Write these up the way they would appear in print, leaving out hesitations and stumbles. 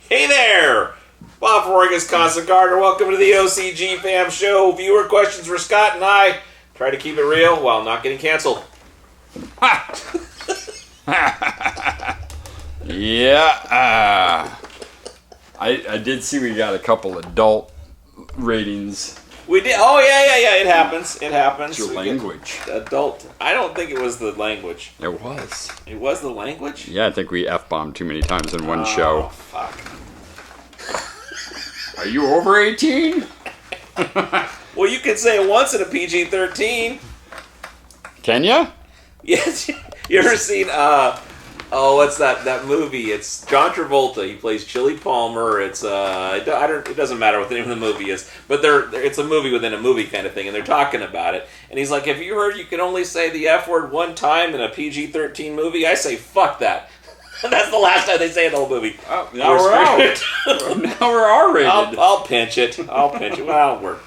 Hey there! Bob Forgas, Constant Gardener. Welcome to the OCGFAM show. Viewer questions for Scott and I. Try to keep it real while not getting canceled. Yeah. I did see we got a couple adult ratings. We did. Oh, yeah. It happens. It's your language. Adult. I don't think it was the language. It was. It was the language? Yeah, I think we F-bombed too many times in one show. Oh, fuck. Are you over 18? Well, you can say it once in a PG-13. Can ya? Yes. You ever seen, what's that movie? It's John Travolta. He plays Chili Palmer. It's, it doesn't matter what the name of the movie is, but it's a movie within a movie kind of thing, and they're talking about it. And he's like, have you heard you can only say the F word one time in a PG-13 movie? I say, fuck that. That's the last time they say it in the whole movie. Oh, now we're out. Now we're R-rated. I'll pinch it. Well, we're,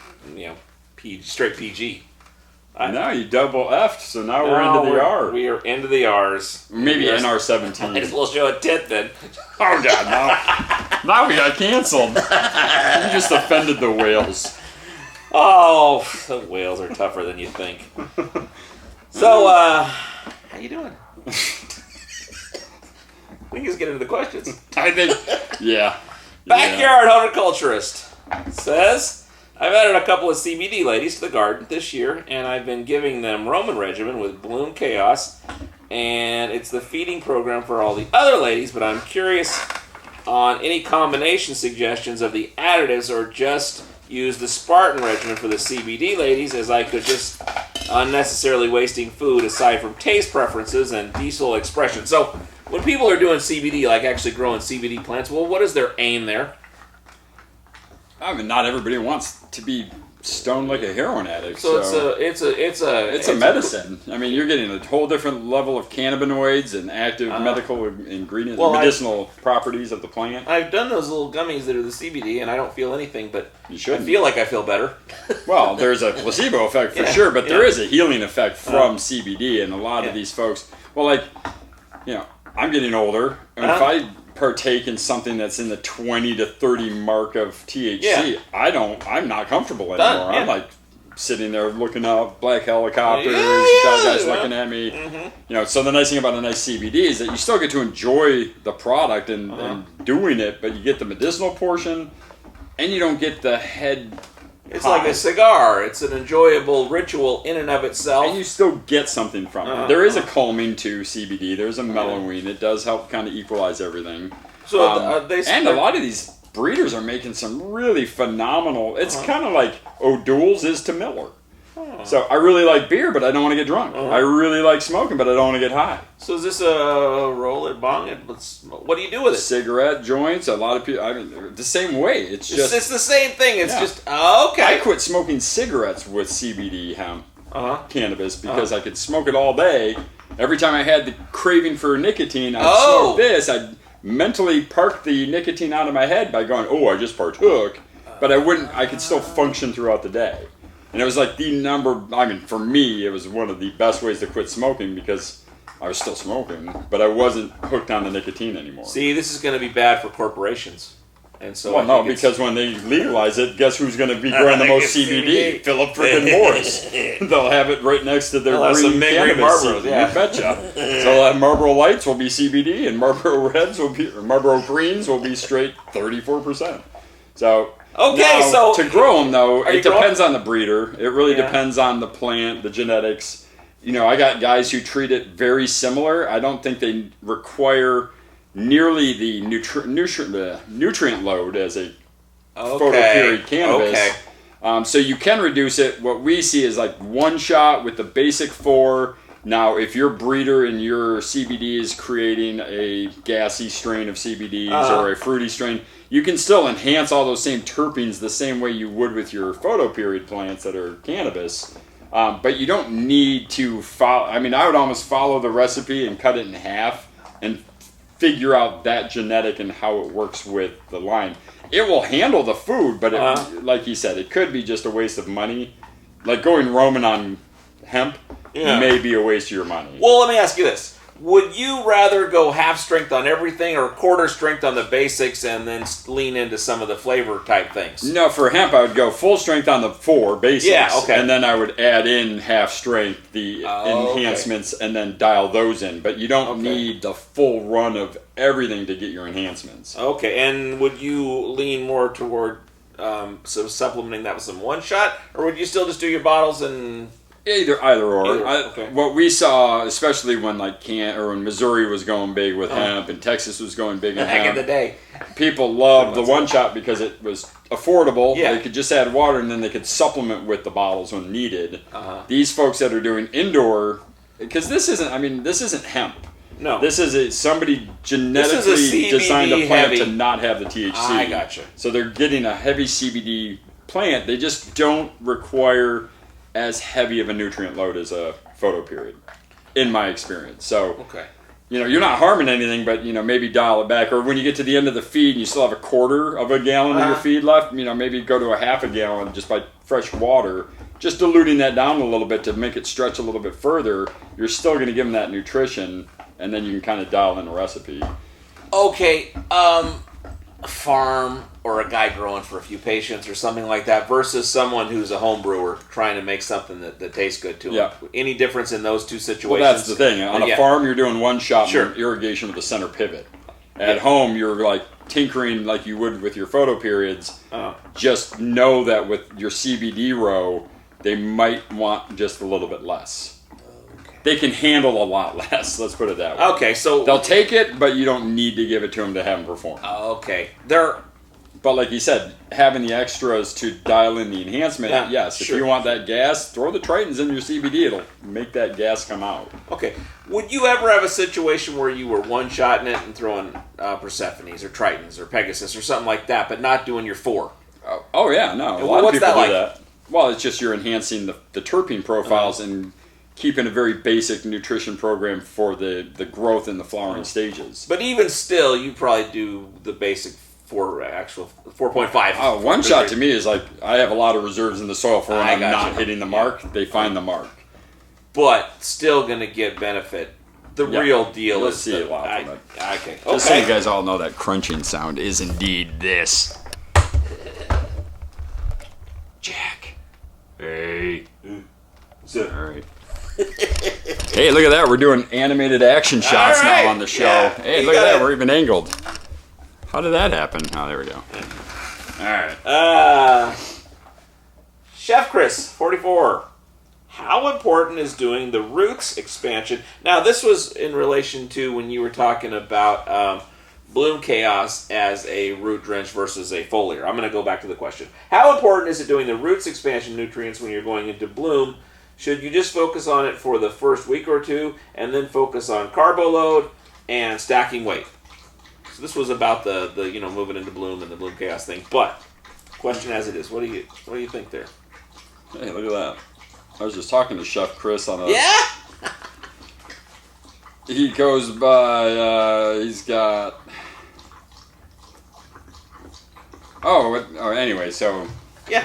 straight PG. No, you double F'd, so now we're into the R. We are into the R's. Maybe NR-17. Might as well show a tit then. Oh, God, now we got canceled. You just offended the whales. Oh, the whales are tougher than you think. So, how you doing? We can just get into the questions. I think, yeah. Backyard horticulturist says, I've added a couple of CBD ladies to the garden this year, and I've been giving them Roman regimen with Bloom Chaos, and it's the feeding program for all the other ladies, but I'm curious on any combination suggestions of the additives, or just use the Spartan regimen for the CBD ladies, as I could just unnecessarily wasting food aside from taste preferences and diesel expression. So, when people are doing CBD, like actually growing CBD plants, well, what is their aim there? I mean, not everybody wants to be stoned like a heroin addict. So it's a medicine. I mean, you're getting a whole different level of cannabinoids and active medical ingredients, medicinal properties of the plant. I've done those little gummies that are the CBD, and I don't feel anything, but you shouldn't. I feel like I feel better. Well, there's a placebo effect for sure, but there is a healing effect from CBD, and a lot of these folks, I'm getting older, and if I partake in something that's in the 20 to 30 mark of THC, I'm not comfortable anymore. I'm like sitting there looking up, black helicopters, guys looking at me. Mm-hmm. So the nice thing about a nice CBD is that you still get to enjoy the product and doing it, but you get the medicinal portion, and you don't get the head. It's like a cigar. It's an enjoyable ritual in and of itself. And you still get something from it. There is a calming to CBD. There's a mellowing. It does help kind of equalize everything. So and a lot of these breeders are making some really phenomenal... It's kind of like O'Doul's is to Miller. So I really like beer, but I don't want to get drunk. I really like smoking, but I don't want to get high. So is this a roll it, bong it? What do you do with it? Cigarette joints. A lot of people, the same way. It's the same thing. It's just okay. I quit smoking cigarettes with CBD hemp cannabis because I could smoke it all day. Every time I had the craving for nicotine, I'd smoke this. I'd mentally park the nicotine out of my head by going, "Oh, I just partook," but I could still function throughout the day. And it was like for me, it was one of the best ways to quit smoking because I was still smoking, but I wasn't hooked on the nicotine anymore. See, this is going to be bad for corporations. And so because when they legalize it, guess who's going to be growing the most CBD? Philip frickin' Morris. They'll have it right next to their green cannabis. Marlboros, you betcha. So Marlboro Lights will be CBD, and Marlboro Greens will be straight 34%. So... Okay, so to grow them though, it depends on the breeder. It really depends on the plant, the genetics. I got guys who treat it very similar. I don't think they require nearly the nutrient load as a photoperiod cannabis. So you can reduce it. What we see is like one shot with the basic 4. Now, if your breeder and your CBD is creating a gassy strain of CBDs or a fruity strain, you can still enhance all those same terpenes the same way you would with your photoperiod plants that are cannabis. But you don't need to follow. I mean, I would almost follow the recipe and cut it in half and figure out that genetic and how it works with the line. It will handle the food, but like you said, it could be just a waste of money. Like going Roman on hemp may be a waste of your money. Well, let me ask you this. Would you rather go half strength on everything or quarter strength on the basics and then lean into some of the flavor type things? No, for hemp, I would go full strength on the 4 basics. Yeah, okay. And then I would add in half strength, the enhancements, and then dial those in. But you don't need the full run of everything to get your enhancements. Okay, and would you lean more toward supplementing that with some one-shot? Or would you still just do your bottles and... Either or. What we saw, especially when when Missouri was going big with hemp and Texas was going big in hemp. Back in the day. People loved the one shot because it was affordable. Yeah. They could just add water and then they could supplement with the bottles when needed. These folks that are doing indoor, because this isn't hemp. No. This is somebody genetically designed a plant to not have the THC. I gotcha. So they're getting a heavy CBD plant. They just don't require as heavy of a nutrient load as a photo period, in my experience. So, you're not harming anything, but, maybe dial it back. Or when you get to the end of the feed and you still have a quarter of a gallon of your feed left, maybe go to a half a gallon just by fresh water, just diluting that down a little bit to make it stretch a little bit further. You're still going to give them that nutrition, and then you can kind of dial in the recipe. Okay, a farm or a guy growing for a few patients or something like that versus someone who's a home brewer trying to make something that tastes good to him. Any difference in those two situations? Well, that's the thing. On a farm, you're doing one shot irrigation with a center pivot. At home, you're like tinkering like you would with your photo periods. Just know that with your CBD row, they might want just a little bit less. They can handle a lot less, let's put it that way. Okay, so... They'll take it, but you don't need to give it to them to have them perform. Okay. But like you said, having the extras to dial in the enhancement, yes. If you want that gas, throw the Tritons in your CBD. It'll make that gas come out. Okay. Would you ever have a situation where you were one-shotting it and throwing Persephones or Tritons or Pegasus or something like that, but not doing your 4? Oh yeah, no. A lot of people do that. Well, it's just you're enhancing the terpene profiles and keeping a very basic nutrition program for the growth in the flowering stages. But even still, you probably do the basic 4.5. Oh, one shot to me is like I have a lot of reserves in the soil for when I'm not hitting the mark. They find the mark. But still going to get benefit. The real deal You'll is see a lot from it. Okay. Just so you guys all know, that crunching sound is indeed this. Jack. Hey. All right. Hey, look at that. We're doing animated action shots now on the show. Yeah. Hey, look at that. We're even angled. How did that happen? Oh, there we go. All right. Chef Chris, 44. How important is doing the roots expansion? Now, this was in relation to when you were talking about Bloom Chaos as a root drench versus a foliar. I'm going to go back to the question. How important is it doing the roots expansion nutrients when you're going into bloom? Should you just focus on it for the first week or two and then focus on carbo load and stacking weight? So this was about the moving into bloom and the Bloom Chaos thing. But question as it is, what do you think there? Hey, look at that. I was just talking to Chef Chris on a... Yeah? He goes by, he's got... anyway, so... Yeah.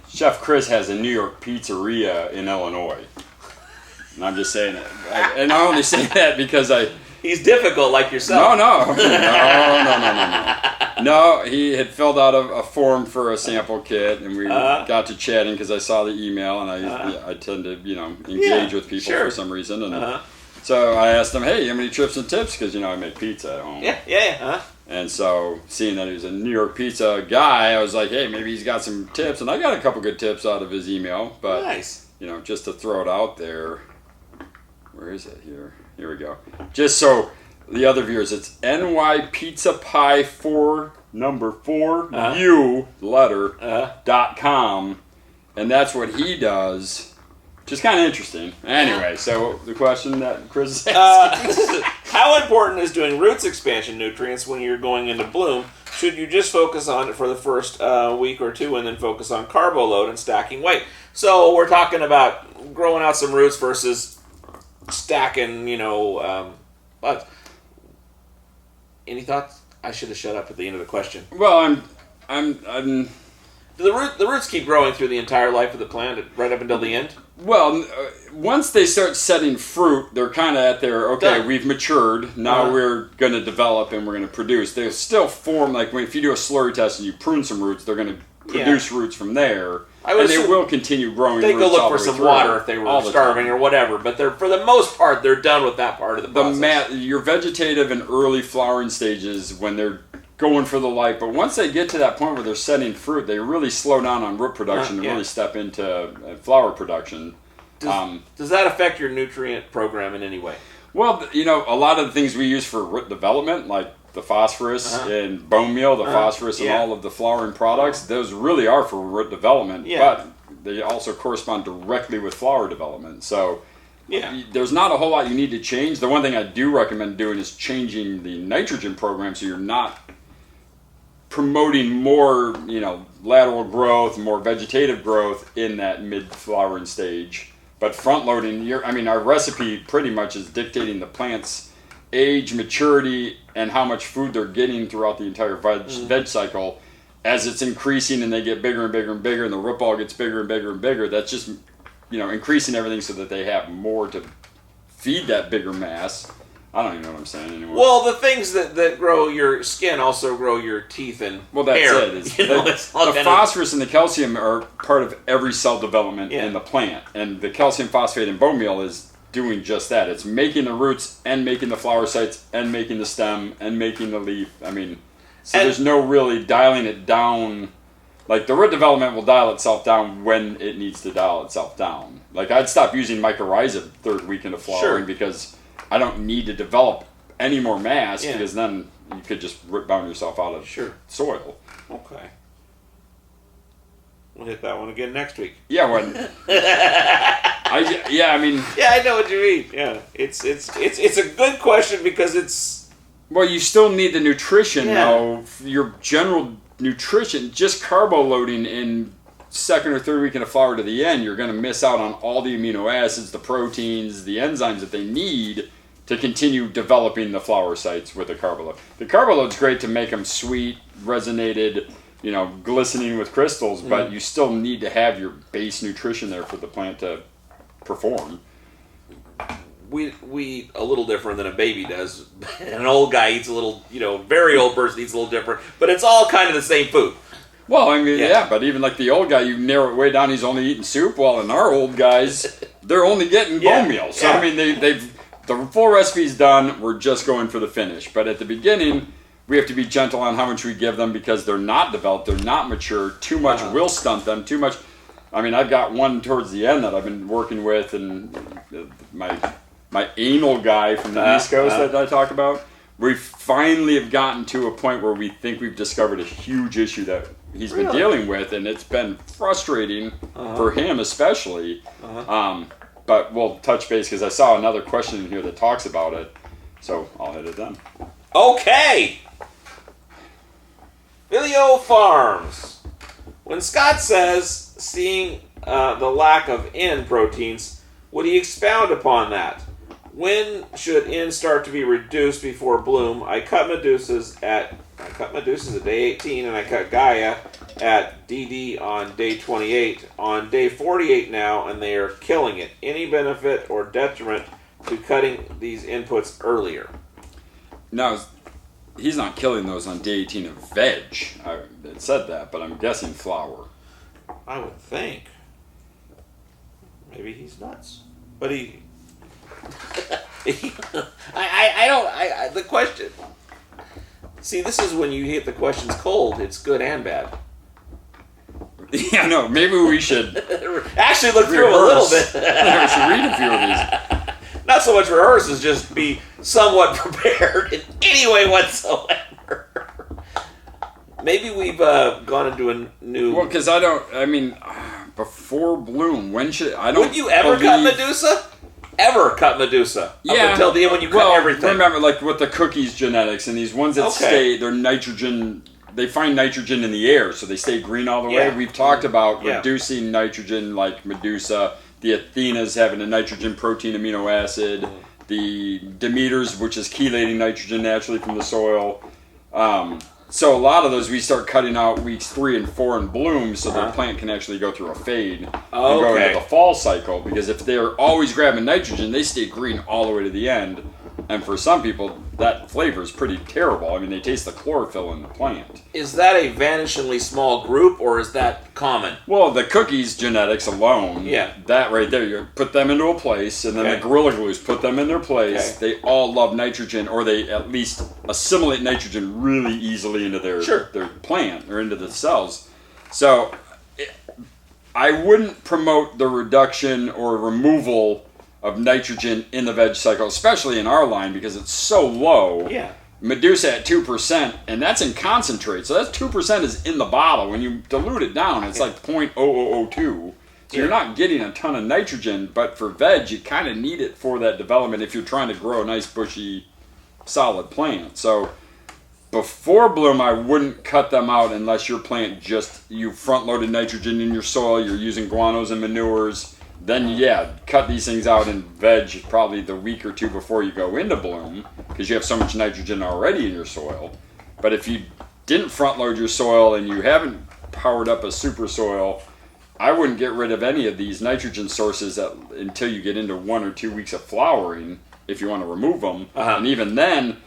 Chef Chris has a New York pizzeria in Illinois. And I'm just saying it. And I only say that because He's difficult like yourself. No, he had filled out a form for a sample kit, and we got to chatting because I saw the email, and I tend to, engage with people for some reason. And so I asked him, hey, you have any trips and tips? Because, I make pizza at home. Yeah. And so, seeing that he was a New York pizza guy, I was like, hey, maybe he's got some tips. And I got a couple good tips out of his email. But, nice. Just to throw it out there. Where is it here? Here we go. Just so the other viewers, it's nypizzapie4 .com. And that's what he does. Just kind of interesting. Anyway, so the question that Chris is asking. How important is doing roots expansion nutrients when you're going into bloom? Should you just focus on it for the first week or two and then focus on carbo load and stacking weight? So we're talking about growing out some roots versus stacking, but any thoughts? I should have shut up at the end of the question. Well, I'm Do the roots keep growing through the entire life of the plant, right up until the end? Well, once they start setting fruit, they're kind of at their, okay, we've matured, now we're going to develop and we're going to produce. They still form, like if you do a slurry test and you prune some roots, they're going to produce roots from there. And they will continue growing. They go look for some water if they were starving or whatever, but for the most part, they're done with that part of the process. Your vegetative and early flowering stages, when they're going for the light, but once they get to that point where they're setting fruit, they really slow down on root production and really step into flower production. Does that affect your nutrient program in any way? Well, a lot of the things we use for root development, like the phosphorus in bone meal, the phosphorus in all of the flowering products, those really are for root development, but they also correspond directly with flower development. So there's not a whole lot you need to change. The one thing I do recommend doing is changing the nitrogen program so you're not promoting more, lateral growth, more vegetative growth in that mid-flowering stage. But front-loading, our recipe pretty much is dictating the plant's age, maturity, and how much food they're getting throughout the entire veg cycle. As it's increasing and they get bigger and bigger and bigger, and the root ball gets bigger and bigger and bigger, that's just, increasing everything so that they have more to feed that bigger mass. I don't even know what I'm saying anymore. Well, the things that grow your skin also grow your teeth and hair. That's it. The phosphorus and the calcium are part of every cell development in the plant. And the calcium phosphate in bone meal is doing just that. It's making the roots and making the flower sites and making the stem and making the leaf. There's no really dialing it down. Like, the root development will dial itself down when it needs to dial itself down. Like, I'd stop using mycorrhiza third week into flowering because I don't need to develop any more mass because then you could just rip bound yourself out of soil. Okay. We'll hit that one again next week. Yeah, I know what you mean. Yeah, it's a good question because it's. Well, you still need the nutrition though. Your general nutrition, just carbo loading in second or third week in a flower to the end, you're going to miss out on all the amino acids, the proteins, the enzymes that they need to continue developing the flower sites with the carbo load. The carbo load's great to make them sweet, resonated, glistening with crystals, but you still need to have your base nutrition there for the plant to perform. We eat a little different than a baby does. An old guy eats a little, very old person eats a little different, but it's all kind of the same food. Well, but even like the old guy, you narrow it way down, he's only eating soup, while in our old guys, they're only getting bone meal. So, the full recipe's done, we're just going for the finish. But at the beginning, we have to be gentle on how much we give them because they're not developed, they're not mature, too much will stunt them, too much. I've got one towards the end that I've been working with, and my anal guy from the East Coast that I talk about, we finally have gotten to a point where we think we've discovered a huge issue that he's been dealing with, and it's been frustrating for him especially. But we'll touch base because I saw another question in here that talks about it, so I'll hit it then. Okay! Filio Farms. When Scott says seeing the lack of N proteins, would he expound upon that? When should N start to be reduced before bloom? I cut Medusas at day 18, and I cut Gaia at DD on day 28. On day 48 now, and they are killing it. Any benefit or detriment to cutting these inputs earlier? No, he's not killing those on day 18 of veg. It said that, but I'm guessing flower. I would think. Maybe he's nuts. But he... the question... See, this is when you hit the questions cold. It's good and bad. Yeah, no, maybe we should... Actually look through them a little bit. We should read a few of these. Not so much rehearse as just be somewhat prepared in any way whatsoever. Maybe we've gone into a new... Well, because before bloom, when should... Would you ever cut Medusa? Ever cut Medusa? Yeah. Up until the end when you cut everything. Remember, like with the cookies genetics and these ones that stay, they're nitrogen... They find nitrogen in the air, so they stay green all the way. We've talked about reducing nitrogen like Medusa. The Athenas having a nitrogen protein amino acid. The Demeters, which is chelating nitrogen naturally from the soil. So a lot of those we start cutting out weeks 3 and 4 in bloom, so the plant can actually go through a fade and go into the fall cycle. Because if they're always grabbing nitrogen, they stay green all the way to the end. And for some people, that flavor is pretty terrible. I mean, they taste the chlorophyll in the plant. Is that a vanishingly small group, or is that common? Well, the cookies genetics alone, that right there, you put them into a place, and then the Gorilla Glues put them in their place. They all love nitrogen, or they at least assimilate nitrogen really easily into their plant, or into the cells. So, I wouldn't promote the reduction or removal of nitrogen in the veg cycle, especially in our line, because it's so low. Yeah. Medusa at 2%, and that's in concentrate. So that's 2% is in the bottle. When you dilute it down, it's like 0.0002. So you're not getting a ton of nitrogen, but for veg, you kind of need it for that development if you're trying to grow a nice, bushy, solid plant. So before bloom, I wouldn't cut them out unless your plant you front-loaded nitrogen in your soil, you're using guanos and manures. Then, cut these things out in veg probably the week or two before you go into bloom, because you have so much nitrogen already in your soil. But if you didn't front load your soil and you haven't powered up a super soil, I wouldn't get rid of any of these nitrogen sources until you get into 1 or 2 weeks of flowering, if you want to remove them. And even then,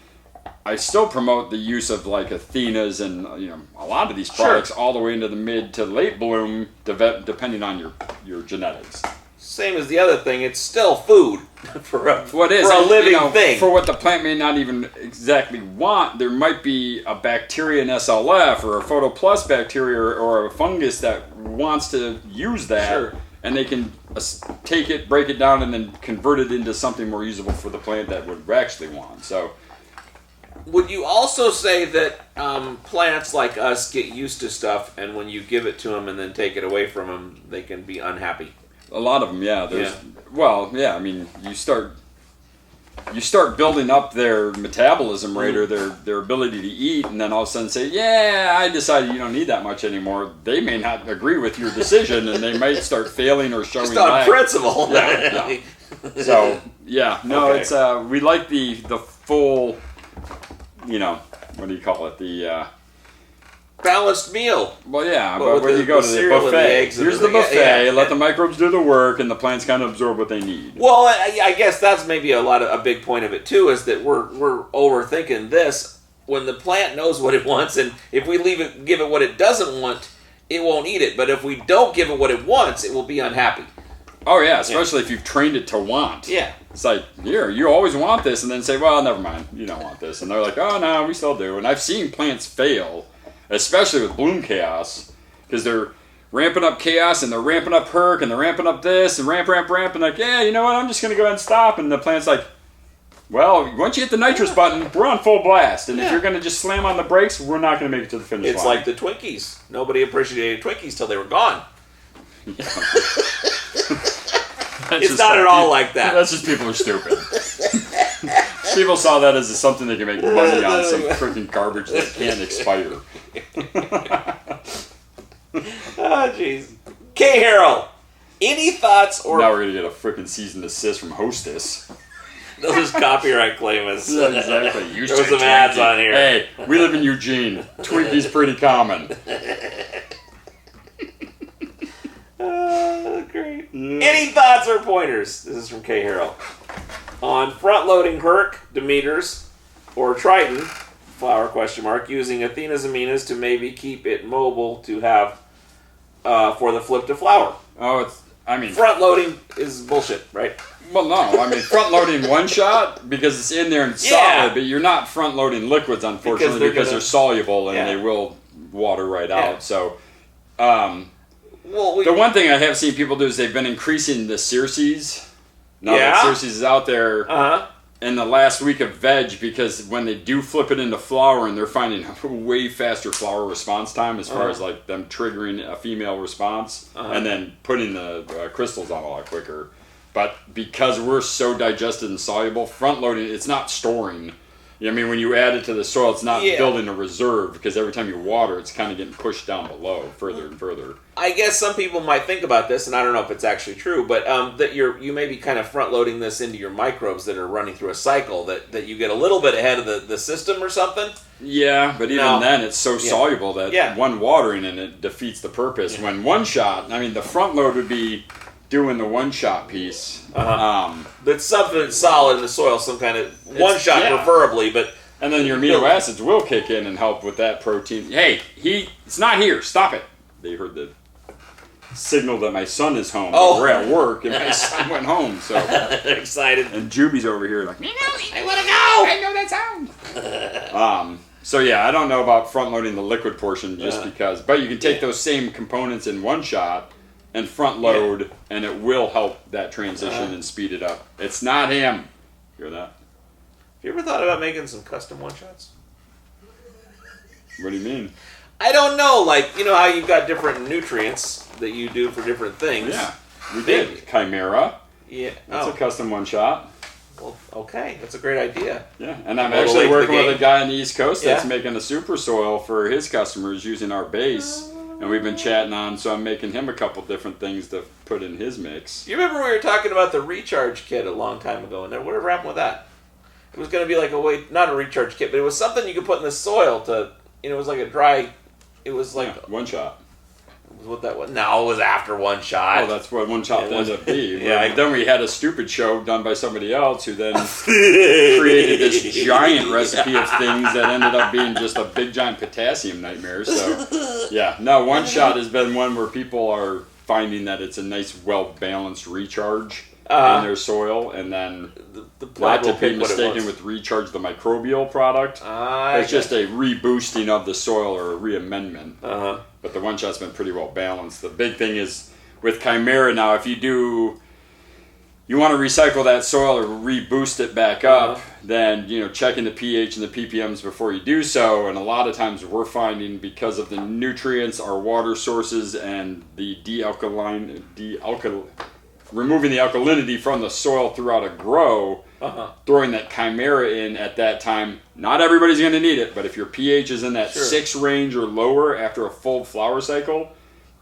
I still promote the use of like Athenas and a lot of these products all the way into the mid to late bloom, depending on your genetics. Same as the other thing, it's still food for a living thing. For what the plant may not even exactly want, there might be a bacteria in SLF or a Photoplus bacteria or a fungus that wants to use that, and they can take it, break it down, and then convert it into something more usable for the plant that would actually want. So, would you also say that plants like us get used to stuff, and when you give it to them and then take it away from them, they can be unhappy? A lot of them, I mean, you start building up their metabolism rate or their ability to eat, and then all of a sudden say, I decided you don't need that much anymore. They may not agree with your decision, and they might start failing or showing just on lack. principle. So, it's we like the full, what do you call it? The balanced meal. Well, but when you go to the buffet, here's the buffet. Let the microbes do the work, and the plants kind of absorb what they need. Well, I guess that's maybe a big point of it too, is that we're overthinking this. When the plant knows what it wants, and if we give it what it doesn't want, it won't eat it. But if we don't give it what it wants, it will be unhappy. Oh yeah, especially if you've trained it to want. Yeah. It's like, here, you always want this, and then say, well, never mind, you don't want this. And they're like, oh no, we still do. And I've seen plants fail, especially with bloom chaos, because they're ramping up chaos, and they're ramping up Herc, and they're ramping up this, and ramp, and like, you know what, I'm just going to go ahead and stop. And the plant's like, well, once you hit the nitrous button, we're on full blast. And if you're going to just slam on the brakes, we're not going to make it to the finish line. It's like the Twinkies. Nobody appreciated Twinkies till they were gone. It's not at all like that. That's just people are stupid. People saw that as something they can make money on, some freaking garbage that can't expire. Oh, jeez. K. Harrell, any thoughts or... Now we're going to get a freaking cease and desist from Hostess. They'll just copyright claim us. Yeah, exactly. There was some ads on here. Hey, we live in Eugene. Twinkies pretty common. Great. Yeah. Any thoughts or pointers? This is from K. Harrell. On front-loading Herc, Demeters, or Triton, flower ? Using Athena's aminas to maybe keep it mobile to have for the flip to flower. Front-loading is bullshit, right? Well, no. Front-loading one shot because it's in there and it's solid, but you're not front-loading liquids, unfortunately, because they're soluble and they will water right out. So, the one thing I have seen people do is they've been increasing the Cerces. Now that Cerce is out there in the last week of veg, because when they do flip it into flowering, they're finding a way faster flower response time as far as like them triggering a female response and then putting the crystals on a lot quicker. But because we're so digested and soluble, front loading, it's not storing. I mean, when you add it to the soil, it's not building a reserve, because every time you water, it's kind of getting pushed down below further and further. I guess some people might think about this, and I don't know if it's actually true, but that you may be kind of front-loading this into your microbes that are running through a cycle, that you get a little bit ahead of the system or something. Yeah, but even then, it's so soluble that one watering in it defeats the purpose. Yeah. When one shot, I mean, the front load would be doing the one-shot piece. That's something that's solid in the soil, some kind of one-shot preferably, but... And then your amino acids will kick in and help with that protein. Hey, it's not here. Stop it. They heard the signal that my son is home. We're at work, and my son went home, so... They're excited. And Juby's over here like, I want to go! I know that sound! So yeah, I don't know about front-loading the liquid portion just because... But you can take those same components in one shot and front-load, and it will help that transition and speed it up. It's not him. Hear that? Have you ever thought about making some custom one-shots? What do you mean? I don't know. Like, you know how you've got different nutrients that you do for different things? Yeah, we did. Chimera. Yeah. That's a custom one-shot. Well, okay. That's a great idea. Yeah, and I'm actually working with a guy on the East Coast that's making a super soil for his customers using our base. And we've been chatting on, so I'm making him a couple different things to put in his mix. You remember we were talking about the recharge kit a long time ago, and whatever happened with that? It was going to be like not a recharge kit, but it was something you could put in the soil to, it was like a dry, it was like... one shot. Was what that was? No, it was after one shot. Oh, that's what one shot ends up being. Then we had a stupid show done by somebody else who then created this giant recipe of things that ended up being just a big giant potassium nightmare. So, one shot has been one where people are finding that it's a nice, well-balanced recharge in their soil, and then not to be mistaken with recharge the microbial product. It's just a reboosting of the soil or a reamendment. But the one shot's been pretty well balanced. The big thing is with Chimera now, if you want to recycle that soil or reboost it back up, then checking the pH and the ppms before you do so. And a lot of times we're finding, because of the nutrients, our water sources, and the removing the alkalinity from the soil throughout a grow, throwing that Chimera in at that time, not everybody's going to need it, but if your pH is in that 6 range or lower after a full flower cycle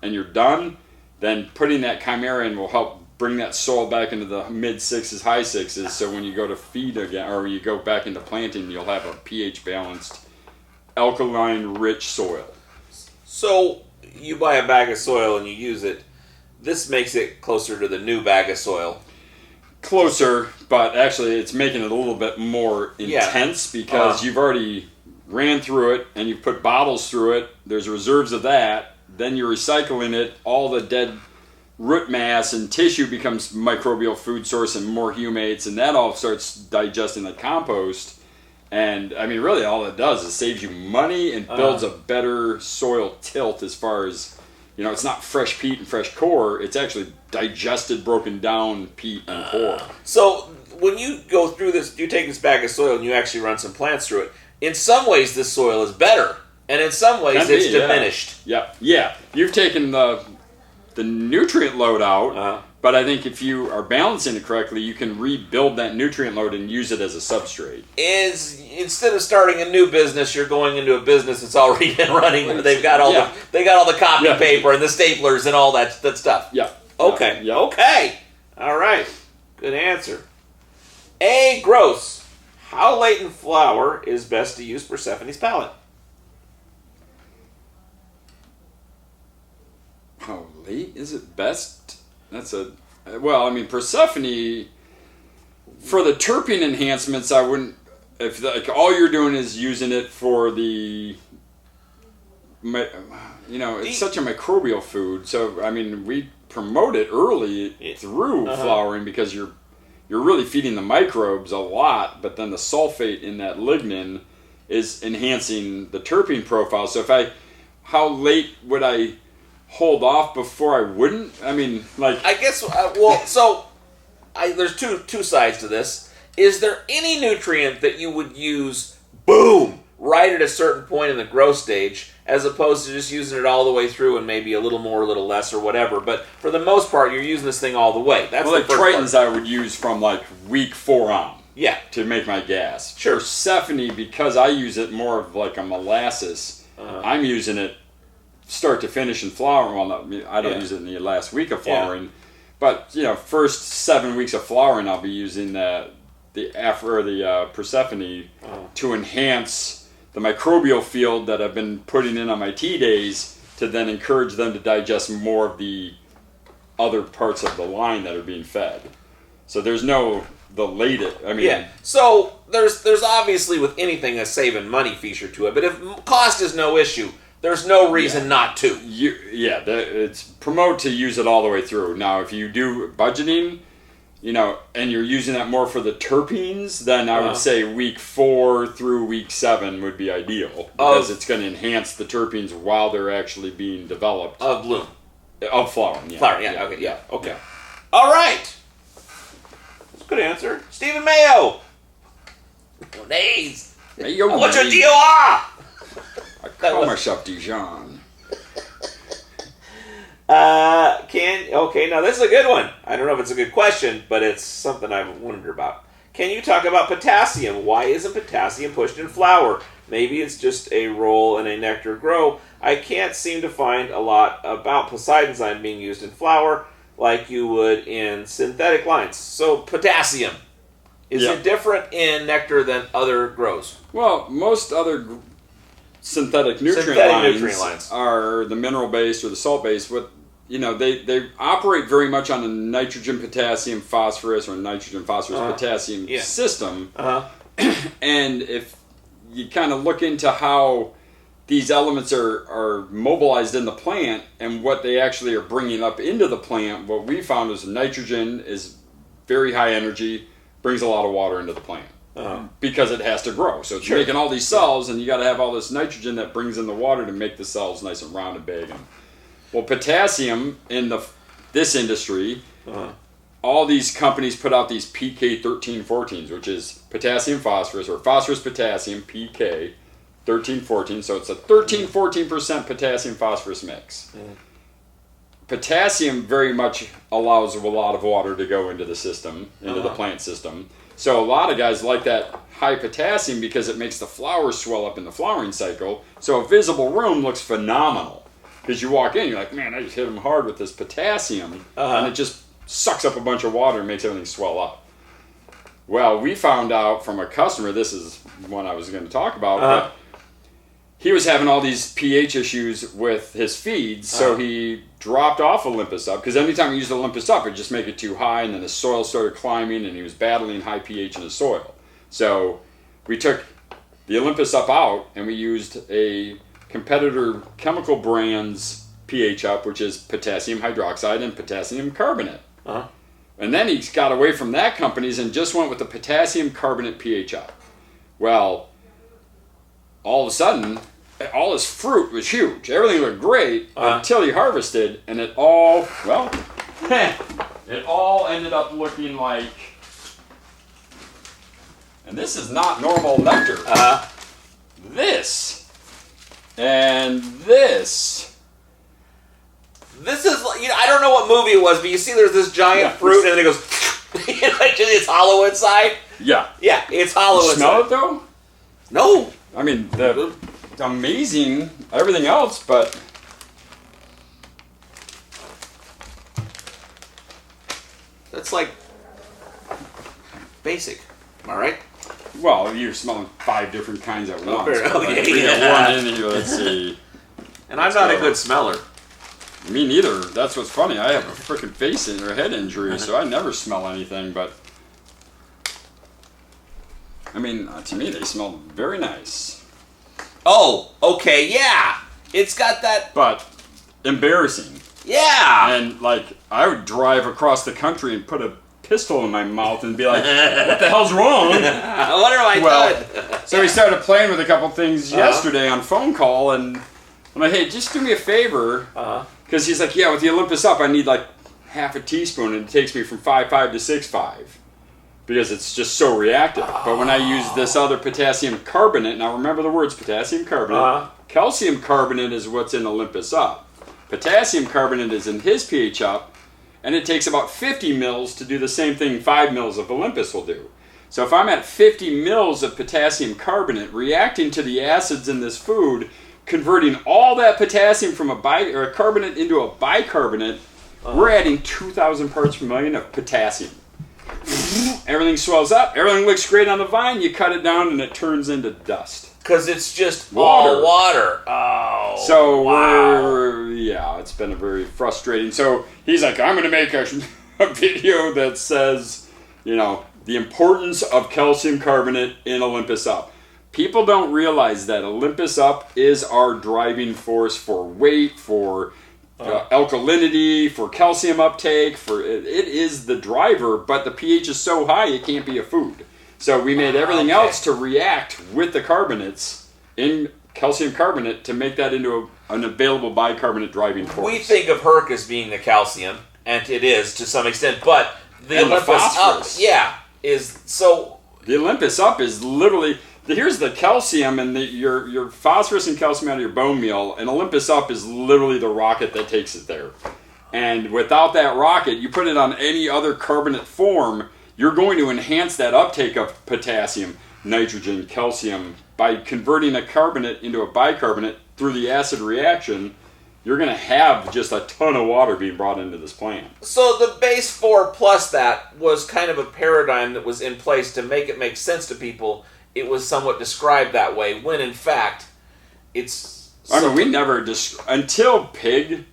and you're done, then putting that Chimera in will help bring that soil back into the mid-6s, high 6s, so when you go to feed again, or you go back into planting, you'll have a pH-balanced, alkaline-rich soil. So, you buy a bag of soil and you use it. This makes it closer to the new bag of soil. Closer, but actually it's making it a little bit more intense because you've already ran through it and you've put bottles through it. There's reserves of that. Then you're recycling it. All the dead root mass and tissue becomes microbial food source and more humates, and that all starts digesting the compost. And I mean, really all it does is saves you money and builds a better soil tilt as far as... it's not fresh peat and fresh core. It's actually digested, broken down peat and core. So when you go through this, you take this bag of soil and you actually run some plants through it. In some ways, this soil is better, and in some ways, it's diminished. Yeah. You've taken the nutrient load out, but I think if you are balancing it correctly, you can rebuild that nutrient load and use it as a substrate. Instead of starting a new business, you're going into a business that's already been running. They've got all the copy paper and the staplers and all that stuff. Okay. All right. Good answer. A. Gross. How late in flower is best to use Persephone's palette? How late is it best? Persephone, for the terpene enhancements, I wouldn't, if all you're doing is using it for the, it's such a microbial food, so, we promote it early through flowering because you're really feeding the microbes a lot, but then the sulfate in that lignin is enhancing the terpene profile. So how late would I hold off before I wouldn't? I guess, there's two sides to this. Is there any nutrient that you would use, boom, right at a certain point in the growth stage, as opposed to just using it all the way through and maybe a little more, a little less, or whatever? But for the most part, you're using this thing all the way. That's Tritons I would use from week 4 on. to make my gas. Sure. Persephone, because I use it more of like a molasses, I'm using it start to finish in flowering. Well, I don't use it in the last week of flowering, but first 7 weeks of flowering, I'll be using the Persephone to enhance the microbial field that I've been putting in on my tea days to then encourage them to digest more of the other parts of the line that are being fed. So there's no the latest. I mean, So there's obviously with anything a saving money feature to it, but if cost is no issue, there's no reason not to. It's promote to use it all the way through. Now, if you do budgeting, and you're using that more for the terpenes, then I would say week 4 through week 7 would be ideal because it's going to enhance the terpenes while they're actually being developed. Of bloom. Of flowering, Okay. All right. That's a good answer. Stephen Mayo. Nays. Mayo. What's your DOR? I call myself Dijon. Now this is a good one. I don't know if it's a good question, but it's something I've wondered about. Can you talk about potassium? Why isn't potassium pushed in flower? Maybe it's just a role in a nectar grow. I can't seem to find a lot about Poseidonzyme being used in flower like you would in synthetic lines. So potassium, is it different in nectar than other grows? Well, most other synthetic nutrient lines are the mineral-based or the salt-based. They operate very much on a nitrogen, potassium, phosphorus, or nitrogen, phosphorus, potassium system. And if you kind of look into how these elements are mobilized in the plant and what they actually are bringing up into the plant, what we found is nitrogen is very high energy, brings a lot of water into the plant. Because it has to grow. So it's making all these cells, and you got to have all this nitrogen that brings in the water to make the cells nice and round and big. Well, potassium in this industry, all these companies put out these PK 1314s, which is potassium phosphorus or phosphorus potassium PK 1314. So it's a 13-14% potassium phosphorus mix. Potassium very much allows a lot of water to go into the system, into the plant system. So a lot of guys like that high potassium because it makes the flowers swell up in the flowering cycle. So a visible room looks phenomenal. Because you walk in, you're like, man, I just hit them hard with this potassium. And it just sucks up a bunch of water and makes everything swell up. Well, we found out from a customer, this is one I was going to talk about, but he was having all these pH issues with his feeds, so he dropped off Olympus Up, because anytime he used Olympus Up, it'd just make it too high, and then the soil started climbing, and he was battling high pH in the soil. So we took the Olympus Up out, and we used a competitor chemical brand's pH Up, which is potassium hydroxide and potassium carbonate. And then he got away from that company's and just went with the potassium carbonate pH Up. Well, all of a sudden, all his fruit was huge. Everything looked great until he harvested, and it all ended up looking like, and this is not normal nectar. This and this. This is, I don't know what movie it was, but you see there's this giant fruit, and then it goes, it's hollow inside. Yeah, it's hollow inside. Smell it though? No. I mean, it's amazing, everything else, but that's like basic. Am I right? Well, you're smelling 5 different kinds at once. One in here, let's see. And I'm not a good smeller. Me neither. That's what's funny. I have a freaking face or head injury, so I never smell anything, but I mean, to me, they smell very nice. Oh, okay, yeah. It's got that. But embarrassing. Yeah. And, I would drive across the country and put a pistol in my mouth and be like, what the hell's wrong? What am I doing? So we started playing with a couple things yesterday on phone call, and I'm like, hey, just do me a favor. Because he's like, yeah, with the Olympus Up, I need, half a teaspoon, and it takes me from 5.5 to 6.5. Because it's just so reactive. But when I use this other potassium carbonate, now remember the words potassium carbonate, calcium carbonate is what's in Olympus Up. Potassium carbonate is in his pH Up, and it takes about 50 mils to do the same thing 5 mils of Olympus will do. So if I'm at 50 mils of potassium carbonate reacting to the acids in this food, converting all that potassium from a carbonate into a bicarbonate, we're adding 2,000 parts per million of potassium. Everything swells up. Everything looks great on the vine. You cut it down and it turns into dust. Because it's just water. all water. Oh, so wow. It's been a very frustrating. So he's like, I'm going to make a video that says, the importance of calcium carbonate in Olympus Up. People don't realize that Olympus Up is our driving force for weight, for alkalinity, for calcium uptake. It is the driver, but the pH is so high it can't be a food. So we made everything else to react with the carbonates in calcium carbonate to make that into an available bicarbonate driving force. We think of Herc as being the calcium, and it is to some extent, but the Olympus Up, is so... The Olympus Up is literally... Here's the calcium and your phosphorus and calcium out of your bone meal, and Olympus Up is literally the rocket that takes it there. And without that rocket, you put it on any other carbonate form, you're going to enhance that uptake of potassium, nitrogen, calcium. By converting a carbonate into a bicarbonate through the acid reaction, you're going to have just a ton of water being brought into this plant. So the base 4 plus that was kind of a paradigm that was in place to make it make sense to people. It was somewhat described that way, when in fact, it's... we never... until Pig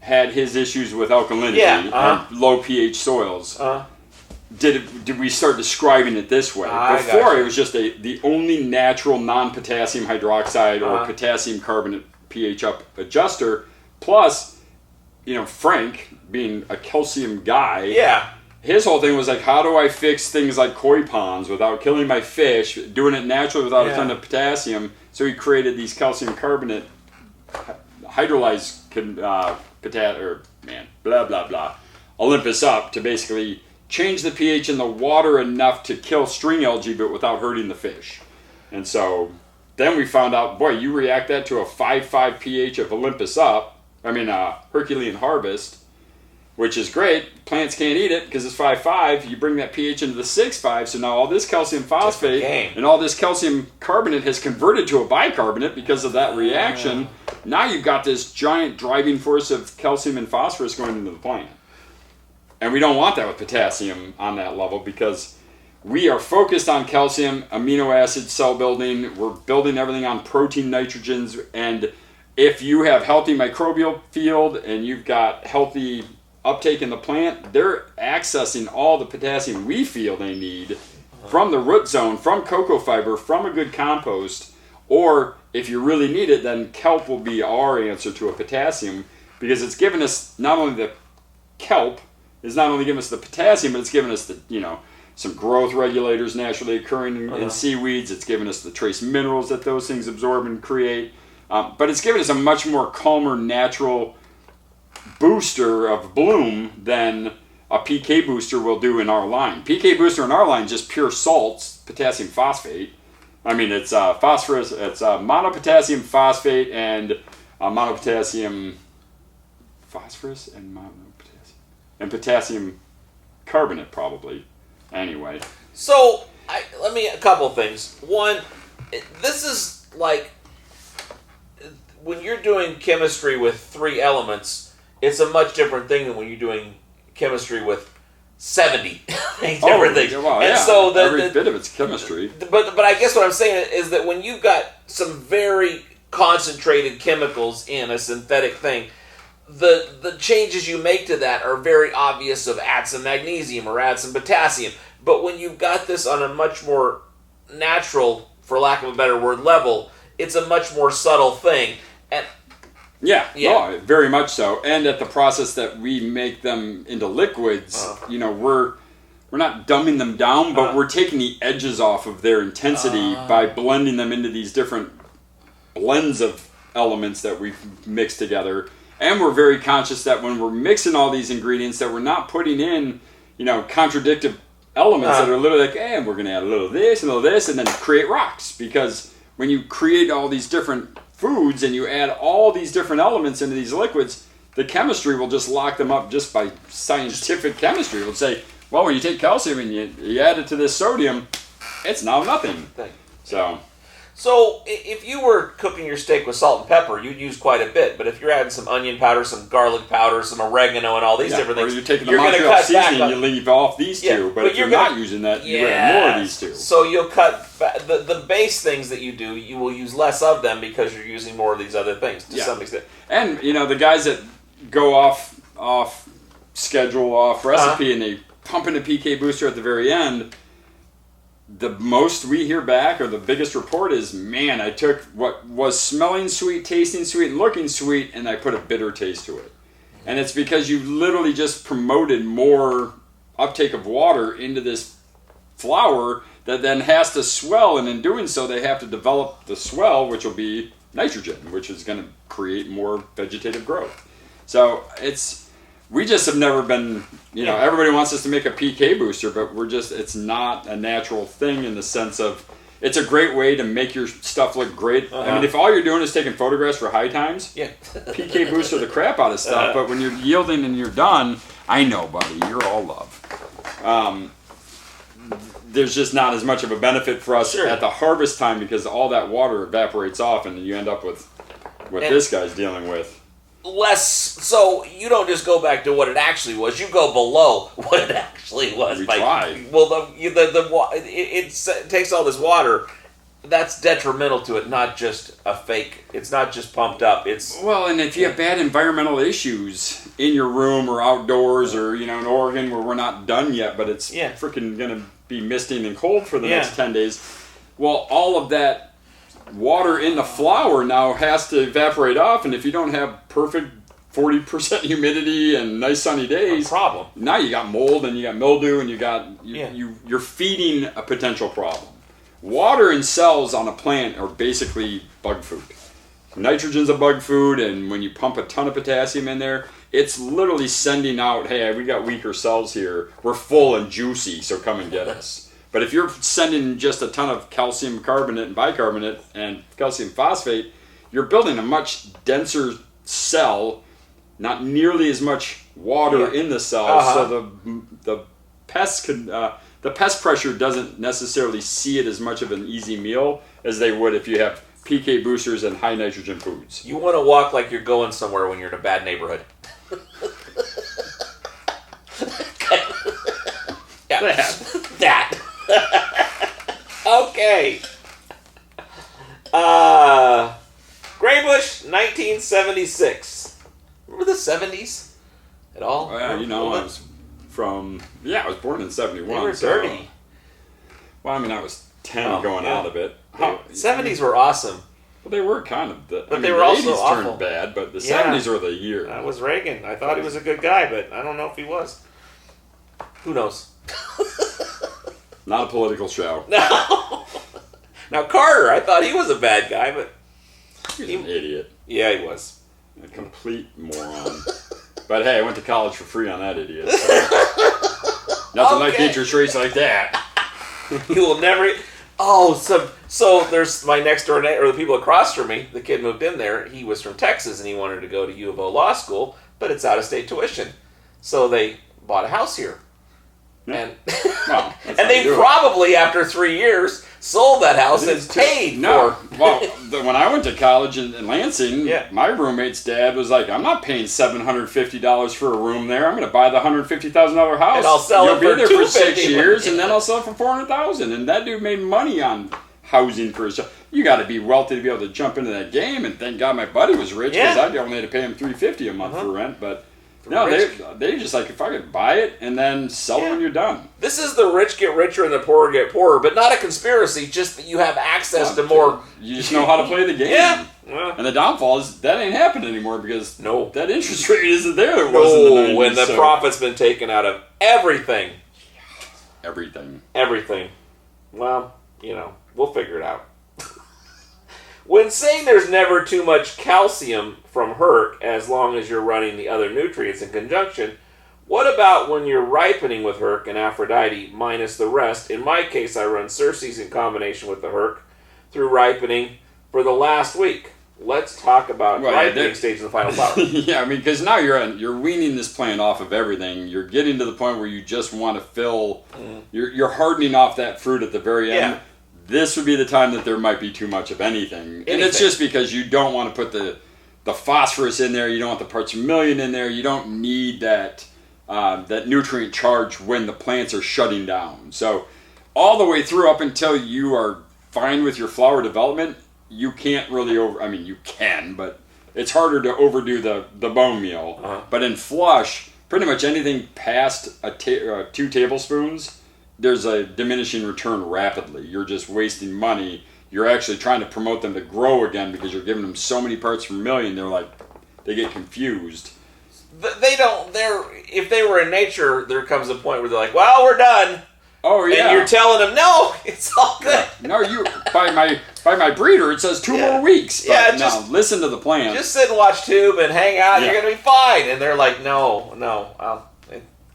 had his issues with alkalinity and low pH soils, did we start describing it this way. Before, it was just the only natural non-potassium hydroxide or potassium carbonate pH up adjuster. Plus, Frank, being a calcium guy, his whole thing was like, how do I fix things like koi ponds without killing my fish, doing it naturally without a ton of potassium? So he created these calcium carbonate hydrolyzed Olympus Up to basically change the pH in the water enough to kill string algae, but without hurting the fish. And so then we found out, boy, you react that to a 5.5 pH of Olympus Up, Herculean Harvest, which is great. Plants can't eat it because it's 5.5. You bring that pH into the 6.5, so now all this calcium phosphate and all this calcium carbonate has converted to a bicarbonate because of that reaction. Now you've got this giant driving force of calcium and phosphorus going into the plant. And we don't want that with potassium on that level because we are focused on calcium, amino acid, cell building. We're building everything on protein, nitrogens. And if you have healthy microbial field and you've got healthy uptake in the plant, they're accessing all the potassium we feel they need from the root zone, from cocoa fiber, from a good compost. Or if you really need it, then kelp will be our answer to a potassium because it's given us not only the kelp, is not only giving us the potassium, but it's giving us the, some growth regulators naturally occurring in seaweeds. It's giving us the trace minerals that those things absorb and create. But it's giving us a much more calmer, natural booster of bloom than a PK booster will do in our line. PK booster in our line is just pure salts, potassium phosphate. It's phosphorus, it's monopotassium phosphate and monopotassium phosphorus and potassium carbonate probably. Anyway. So, a couple of things. One, this is like, when you're doing chemistry with 3 elements, it's a much different thing than when you're doing chemistry with 70 different things. Well, and so every bit of it's chemistry. But I guess what I'm saying is that when you've got some very concentrated chemicals in a synthetic thing, the changes you make to that are very obvious of add some magnesium or add some potassium. But when you've got this on a much more natural, for lack of a better word, level, it's a much more subtle thing. And no, very much so. And at the process that we make them into liquids, we're not dumbing them down, but we're taking the edges off of their intensity by blending them into these different blends of elements that we've mixed together. And we're very conscious that when we're mixing all these ingredients that we're not putting in, contradictive elements that are literally like, hey, we're going to add a little of this and a little of this and then create rocks. Because when you create all these different foods and you add all these different elements into these liquids, the chemistry will just lock them up just by scientific chemistry. It will say, Well, when you take calcium and you add it to this sodium, it's now nothing. So if you were cooking your steak with salt and pepper, you'd use quite a bit. But if you're adding some onion powder, some garlic powder, some oregano, and all these different things, or you're taking the Montreal seasoning, you leave off these two. But if you're not using that, you add more of these two. So you'll cut the base things that you do. You will use less of them because you're using more of these other things to some extent. And the guys that go off schedule, off recipe, and they pump in a PK booster at the very end. The most we hear back, or the biggest report is, man, I took what was smelling sweet, tasting sweet, and looking sweet, and I put a bitter taste to it. And it's because you literally just promoted more uptake of water into this flour that then has to swell, and in doing so, they have to develop the swell, which will be nitrogen, which is going to create more vegetative growth. So we just have never been, everybody wants us to make a PK booster, but it's not a natural thing in the sense of, it's a great way to make your stuff look great. I mean, if all you're doing is taking photographs for high times, PK booster the crap out of stuff, but when you're yielding and you're done, I know, buddy, you're all love. There's just not as much of a benefit for us at the harvest time because all that water evaporates off and you end up with what this guy's dealing with. So you don't just go back to what it actually was. You go below what it actually was. We tried. Well, it takes all this water. That's detrimental to it, not just a fake. It's not just pumped up. And if you have bad environmental issues in your room or outdoors or in Oregon where we're not done yet, but it's freaking gonna be misting and cold for the next 10 days. Well, all of that water in the flour now has to evaporate off, and if you don't have perfect 40% humidity and nice sunny days, problem. Now you got mold and you got mildew and you're feeding a potential problem. Water and cells on a plant are basically bug food. Nitrogen's a bug food, and when you pump a ton of potassium in there, it's literally sending out, hey, we got weaker cells here, we're full and juicy, so come and get us. But if you're sending just a ton of calcium carbonate and bicarbonate and calcium phosphate, you're building a much denser cell, not nearly as much water in the cell, so the pest pressure doesn't necessarily see it as much of an easy meal as they would if you have PK boosters and high nitrogen foods. You want to walk like you're going somewhere when you're in a bad neighborhood. That. Okay. Graybush, 1976. Remember the 70s at all? Oh, yeah, I was I was born in 71. They were dirty. Well, I was 10 going out of it. 70s were awesome. Well, they were kind of. They were also 80s awful. Turned bad, but the 70s were the year. That was Reagan. I thought he was a good guy, but I don't know if he was. Who knows? Not a political show. No. Now Carter, I thought he was a bad guy, but he was an idiot. Yeah, he was a complete moron. But hey, I went to college for free on that idiot. So. Nothing like interest rates like that. You will never. Oh, so there's my next door neighbor, or the people across from me. The kid moved in there. He was from Texas, and he wanted to go to U of O Law School, but it's out-of-state tuition. So they bought a house here. And and they probably, after 3 years, sold that house and paid for. Well, when I went to college in Lansing, my roommate's dad was like, "I'm not paying $750 for a room there. I'm going to buy the $150,000 house, and I'll sell it for You'll be there for 6 years, and then I'll sell it for $400,000." And that dude made money on housing for his job. You got to be wealthy to be able to jump into that game. And thank God my buddy was rich because I only had to pay him $350 a month for rent, but. No, they just like, if I could buy it and then sell it when you're done. This is the rich get richer and the poor get poorer, but not a conspiracy, just that you have access to more. You just know how to play the game. Yeah. And the downfall is that ain't happening anymore because that interest rate isn't there. It was in the 90s, when the profit's been taken out of everything. Everything. Well, we'll figure it out. When saying there's never too much calcium from Herc, as long as you're running the other nutrients in conjunction, what about when you're ripening with Herc and Aphrodite minus the rest? In my case, I run Cerces in combination with the Herc through ripening for the last week. let's talk about ripening stage of the final flower. Yeah, I mean, because now you're weaning this plant off of everything. You're getting to the point where you just want to fill. You're hardening off that fruit at the very end. Yeah. This would be the time that there might be too much of anything. And it's just because you don't want to put the phosphorus in there. You don't want the parts per million in there. You don't need that nutrient charge when the plants are shutting down. So all the way through up until you are fine with your flower development, you can't really you can, but it's harder to overdo the bone meal. But in flush, pretty much anything past 2 tablespoons, there's a diminishing return rapidly. You're just wasting money. You're actually trying to promote them to grow again because you're giving them so many parts per million. They get confused. If they were in nature, there comes a point where they're like, well, we're done. Oh yeah. And you're telling them, no, it's all good. No, by my breeder it says 2 more weeks. But just listen to the plant. Just sit and watch tube and hang out. You're gonna be fine. And they're like, no.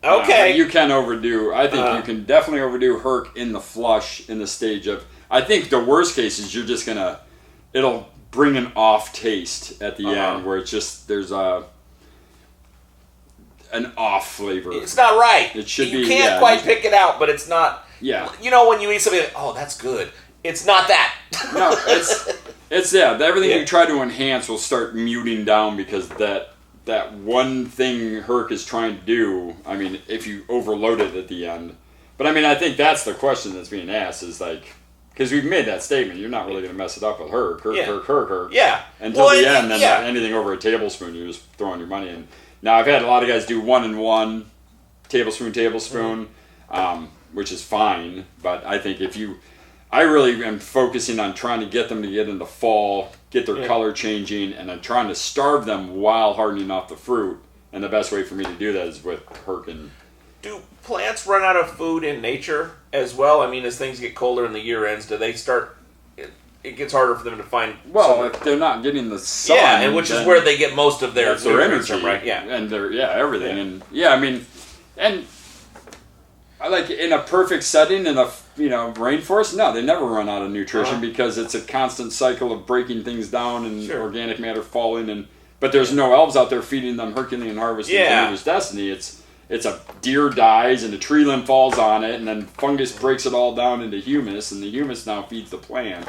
Okay. You can overdo. I think you can definitely overdo Herc in the flush in the stage of. I think the worst case is you're just it'll bring an off taste at the end where it's just there's an off flavor. It's not right. It should be. You can't quite pick it out, but it's not. Yeah. You know when you eat something, oh, that's good. It's not that. No, it's everything you try to enhance will start muting down because that one thing Herc is trying to do. I mean, if you overload it at the end, but I mean, I think that's the question that's being asked is because we've made that statement, you're not really going to mess it up with Herc. Yeah. Until the end, then anything over a tablespoon, you're just throwing your money in. Now, I've had a lot of guys do 1 and 1, tablespoon, which is fine. But I think I really am focusing on trying to get them to get into fall, get their color changing, and I'm trying to starve them while hardening off the fruit. And the best way for me to do that is with Herc. Do plants run out of food in nature as well? I mean, as things get colder and the year ends, do they start... It gets harder for them to find. If they're not getting the sun, and which is where they get most of their energy, from, right? Yeah, and everything, and like in a perfect setting in a rainforest, no, they never run out of nutrition because it's a constant cycle of breaking things down and organic matter falling, but there's no elves out there feeding them Herculean Harvest and Believer's Destiny. It's a deer dies and a tree limb falls on it, and then fungus breaks it all down into humus, and the humus now feeds the plant.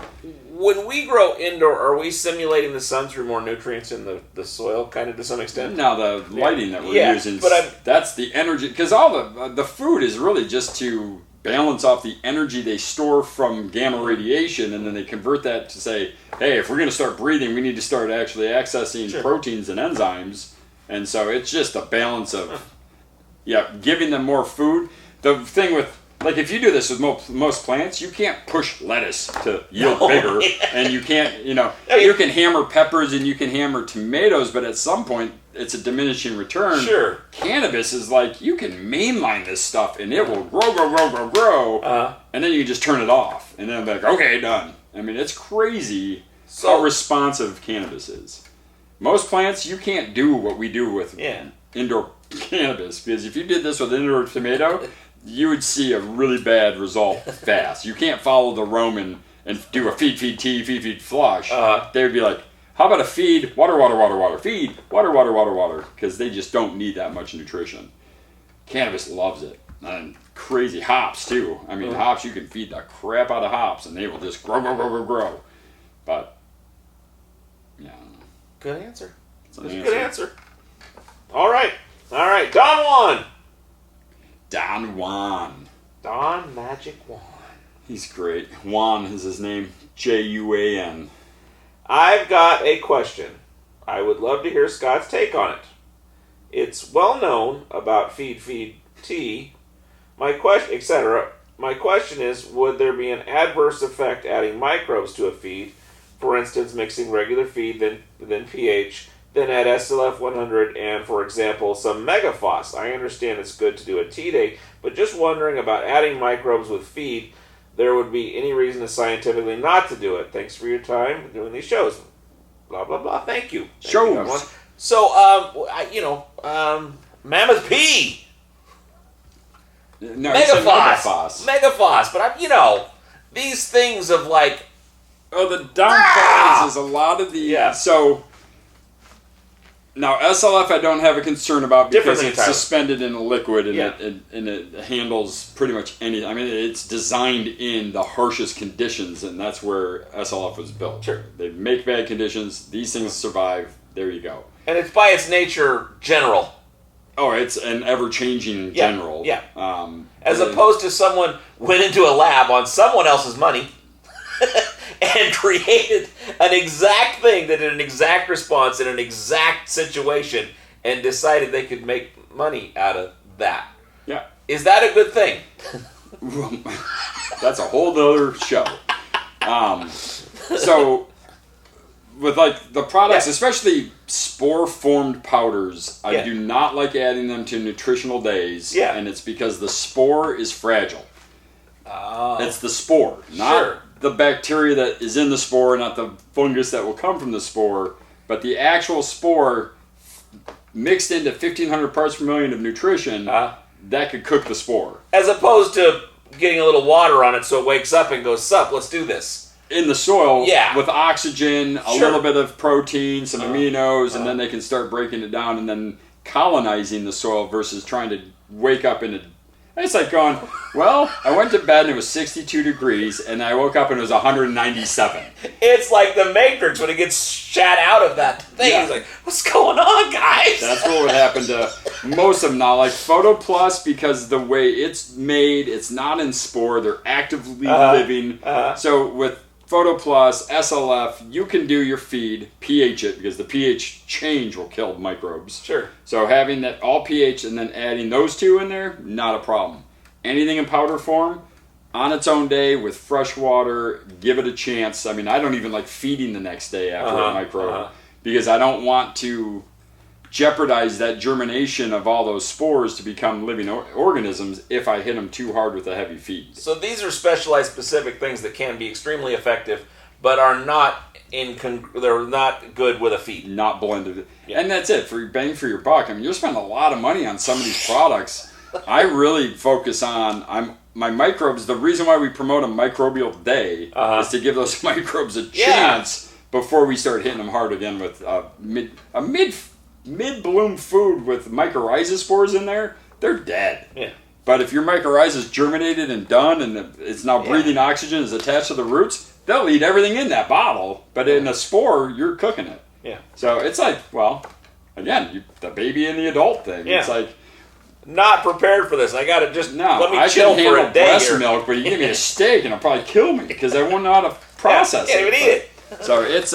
When we grow indoor, are we simulating the sun through more nutrients in the soil, kind of to some extent? Now the lighting that we're using, that's the energy, because all the food is really just to balance off the energy they store from gamma radiation, and then they convert that to say, hey, if we're going to start breathing, we need to start actually accessing proteins and enzymes, and so it's just a balance of... giving them more food. The thing with, if you do this with most plants, you can't push lettuce to yield bigger, and you can't, you can hammer peppers and you can hammer tomatoes, but at some point, it's a diminishing return. Sure. Cannabis is you can mainline this stuff, and it will grow, and then you just turn it off, and then okay, done. I mean, it's crazy how responsive cannabis is. Most plants, you can't do what we do with indoor cannabis, because if you did this with indoor tomato, you would see a really bad result fast. You can't follow the Roman and do a feed tea, feed flush. They would be like, how about a feed, water, feed, water, because they just don't need that much nutrition. Cannabis loves it. And crazy hops, too. I mean, hops, you can feed the crap out of hops, and they will just grow. But, yeah. Good answer. Good answer. All right. Don Juan. Don Magic Juan. He's great. Juan is his name. Juan. I've got a question. I would love to hear Scott's take on it. It's well known about feed tea, my question, etc. My question is, would there be an adverse effect adding microbes to a feed? For instance, mixing regular feed, then pH, then add SLF 100 and, for example, some megaphos. I understand it's good to do a tea day, but just wondering about adding microbes with feed. There would be any reason to scientifically not to do it. Thanks for your time doing these shows. Blah, blah, blah. Thank you. Shows. So, Mammoth P. No, Megaphos. But these things of Oh, the downfall is a lot of the... Yeah. So, now SLF I don't have a concern about because it's suspended in a liquid and it handles pretty much anything. I mean, it's designed in the harshest conditions, and that's where SLF was built. Sure. They make bad conditions. These things survive. There you go. And it's by its nature general. Oh, it's an ever-changing general. Yeah. As opposed to someone went into a lab on someone else's money and created an exact thing that did an exact response in an exact situation and decided they could make money out of that. Yeah. Is that a good thing? That's a whole nother show. So, with like the products, especially spore-formed powders, I do not like adding them to nutritional days. Yeah. And it's because the spore is fragile. It's the spore, not the bacteria that is in the spore, not the fungus that will come from the spore, but the actual spore mixed into 1,500 parts per million of nutrition that could cook the spore. As opposed to getting a little water on it so it wakes up and goes, sup, let's do this. In the soil with oxygen, a little bit of protein, some aminos, and then they can start breaking it down and then colonizing the soil versus trying to wake up in a... It's like going, well, I went to bed and it was 62 degrees, and I woke up and it was 197. It's like the Matrix when it gets shot out of that thing. Yeah. It's like, what's going on, guys? That's what would happen to most of them now. Like Photo Plus, because the way it's made, it's not in spore. They're actively living. So with Photo Plus, SLF, you can do your feed, pH it, because the pH change will kill microbes. Sure. So having that all pH and then adding those two in there, not a problem. Anything in powder form, on its own day with fresh water, give it a chance. I mean, I don't even like feeding the next day after a microbe because I don't want to jeopardize that germination of all those spores to become living organisms if I hit them too hard with a heavy feed. So these are specialized specific things that can be extremely effective, but are not they're not good with a feed. Not blended. Yeah. And that's it. For your bang for your buck. I mean, you're spending a lot of money on some of these products. I really focus on my microbes. The reason why we promote a microbial day is to give those microbes a chance before we start hitting them hard again with mid-bloom food with mycorrhiza spores in there. They're dead. Yeah. But if your mycorrhiza is germinated and done and it's now breathing oxygen, is attached to the roots, they'll eat everything in that bottle. But in a spore, you're cooking it. Yeah. So it's like, well, again, the baby and the adult thing. Yeah. It's like, not prepared for this. I got to just let me I chill can for handle a day breast here. milk, but you give me a steak and it'll probably kill me because I won't know how to process can't even eat it. So it's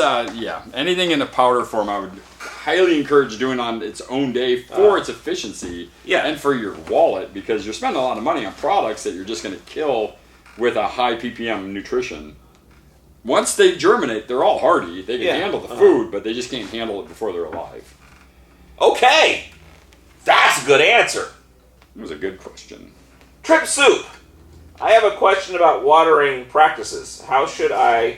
anything in the powder form, I would highly encourage doing on its own day for its efficiency and for your wallet, because you're spending a lot of money on products that you're just going to kill with a high ppm nutrition. Once they germinate, they're all hardy. They can handle the food, but they just can't handle it before they're alive. Okay, that's a good answer. It was a good question. Trip Soup. I have a question about watering practices. How dry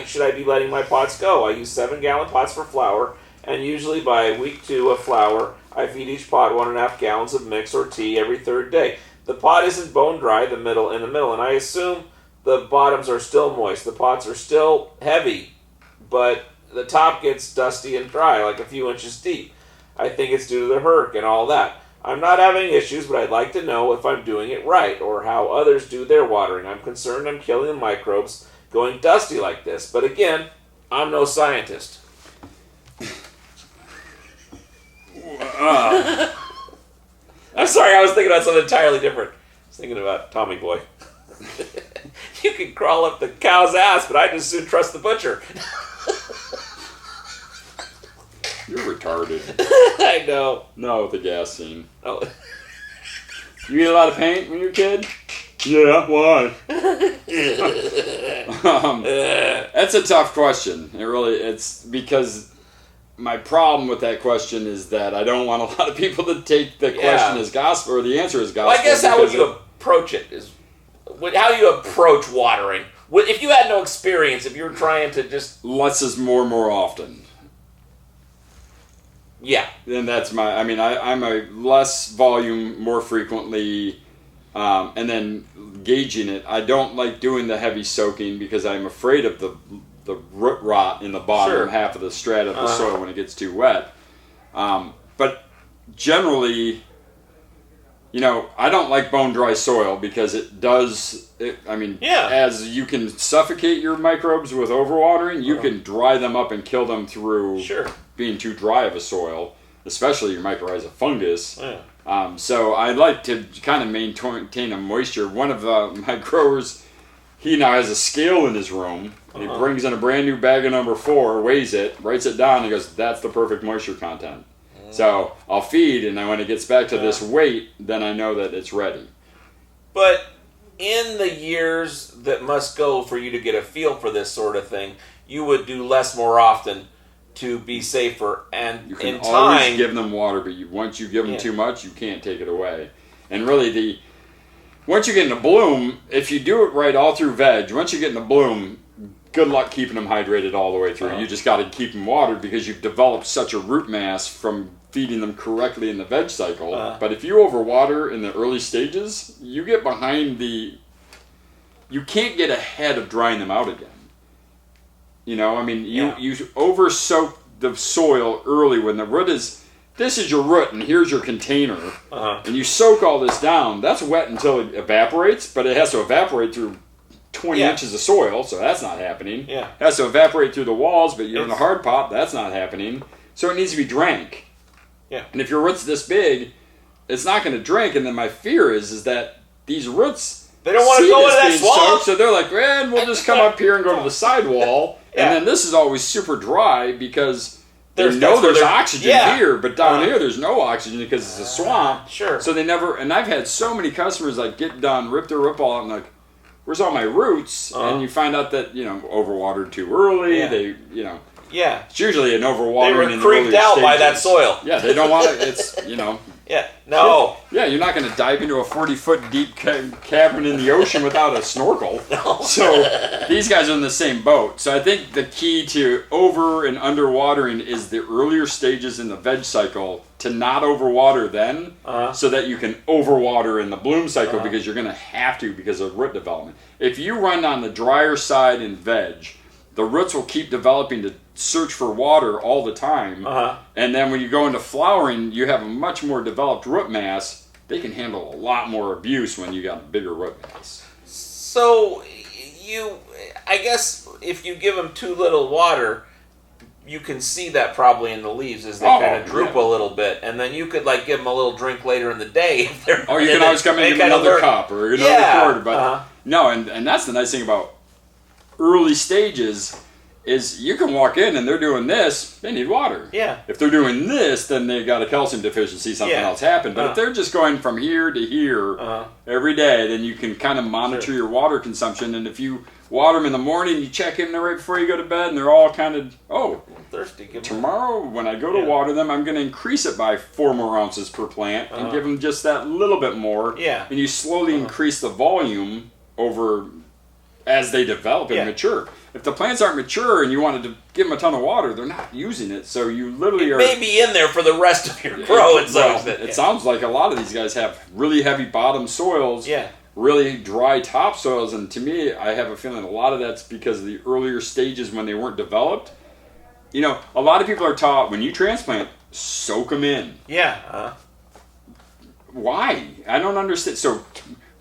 should I be letting my pots go? I use 7-gallon pots for flour, and usually by week 2 of flour, I feed each pot 1.5 gallons of mix or tea every third day. The pot isn't bone dry in the middle, and I assume the bottoms are still moist. The pots are still heavy, but the top gets dusty and dry, like a few inches deep. I think it's due to the Herc and all that. I'm not having issues, but I'd like to know if I'm doing it right, or how others do their watering. I'm concerned I'm killing the microbes going dusty like this, but again, I'm no scientist. I'm sorry, I was thinking about something entirely different. I was thinking about Tommy Boy. You can crawl up the cow's ass, but I'd just soon trust the butcher. You're retarded. I know. No, with the gas scene. Oh. You eat a lot of paint when you're a kid? Yeah, why? That's a tough question. It's because my problem with that question is that I don't want a lot of people to take the question as gospel, or the answer as gospel. Well, I guess how would you approach it is how you approach watering. If you had no experience, if you were trying to just... Less is more and more often. Yeah. And that's I'm a less volume, more frequently. and then gauging it. I don't like doing the heavy soaking because I'm afraid of the root rot in the bottom half of the strata of the soil when it gets too wet. But generally, I don't like bone dry soil because it does. As you can suffocate your microbes with overwatering, you can dry them up and kill them through being too dry of a soil, especially your mycorrhiza fungus. So I like to kind of maintain a moisture. One of my growers, he now has a scale in his room. And he brings in a brand new bag of number 4, weighs it, writes it down, and he goes, "That's the perfect moisture content." So I'll feed, and then when it gets back to this weight, then I know that it's ready. But in the years that must go for you to get a feel for this sort of thing, you would do less more often to be safer. And you can in always time, give them water, but once you give them too much, you can't take it away. And really, once you get into bloom, if you do it right all through veg, once you get into bloom, good luck keeping them hydrated all the way through. You just got to keep them watered because you've developed such a root mass from feeding them correctly in the veg cycle. But if you overwater in the early stages, you get behind you can't get ahead of drying them out again. You over soak the soil early when the root this is your root and here's your container, and you soak all this down. That's wet until it evaporates, but it has to evaporate through 20 inches of soil, so that's not happening. It has to evaporate through the walls, but you're in a hard pot, that's not happening. So it needs to be drank. And if your root's this big, it's not going to drink. And then my fear is that these roots, they don't want to go into that swamp. So they're like, man, we'll just come up here and go to the sidewall. And then this is always super dry because there's oxygen here, but down here there's no oxygen because it's a swamp. So they never, and I've had so many customers like get done, rip their root ball out and like, where's all my roots? And you find out that, overwatered too early. They, it's usually an overwatering in the earlier creeped out stages. by that soil. They don't want it. It's, No. You're not going to dive into a 40-foot deep cavern in the ocean without a snorkel. No. So these guys are in the same boat. So I think the key to over and underwatering is the earlier stages in the veg cycle to not overwater then so that you can overwater in the bloom cycle because you're going to have to because of root development. If you run on the drier side in veg, the roots will keep developing to search for water all the time. And then when you go into flowering, you have a much more developed root mass. They can handle a lot more abuse when you got a bigger root mass. So I guess if you give them too little water, you can see that probably in the leaves as they kind of droop a little bit. And then you could give them a little drink later in the day. If they're, you can always come in and give them another cup or another quarter. But no, and that's the nice thing about early stages is you can walk in and they're doing this, they need water. If they're doing this, then they got a calcium deficiency, something else happened. But if they're just going from here to here every day, then you can kind of monitor your water consumption. And if you water them in the morning, you check in there right before you go to bed, and they're all kind of, thirsty. Tomorrow when I go to water them, I'm going to increase it by 4 more ounces per plant and give them just that little bit more. And you slowly increase the volume over as they develop and mature. If the plants aren't mature and you wanted to give them a ton of water, they're not using it. So you literally are... may be in there for the rest of your grow. It sounds like a lot of these guys have really heavy bottom soils, really dry top soils. And to me, I have a feeling a lot of that's because of the earlier stages when they weren't developed. A lot of people are taught when you transplant, soak them in. Why? I don't understand. So...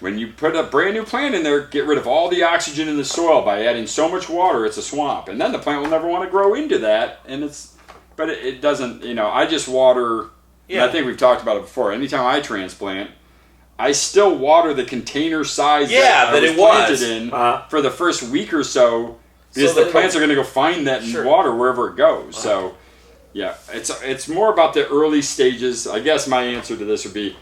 when you put a brand new plant in there, get rid of all the oxygen in the soil by adding so much water, it's a swamp. And then the plant will never want to grow into that. But it doesn't, I just water, and I think we've talked about it before. Anytime I transplant, I still water the container size that I was planted in for the first week or so, because the plants are going to go find that in water wherever it goes. So, it's more about the early stages. I guess my answer to this would be,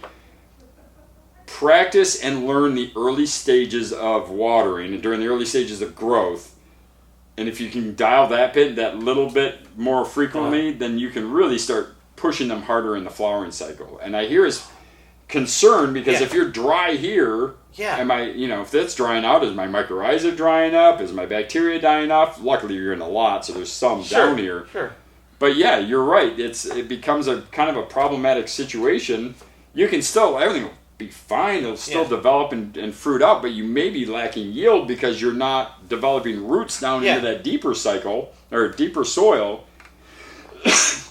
practice and learn the early stages of watering and during the early stages of growth. And if you can dial that little bit more frequently, then you can really start pushing them harder in the flowering cycle. And I hear his concern because if you're dry here, am I, if that's drying out, is my mycorrhiza drying up? Is my bacteria dying off? Luckily, you're in a lot, so there's some down here. But you're right. It becomes a kind of a problematic situation. You can still, everything will be fine. It'll still develop and fruit out, but you may be lacking yield because you're not developing roots down into that deeper cycle or deeper soil.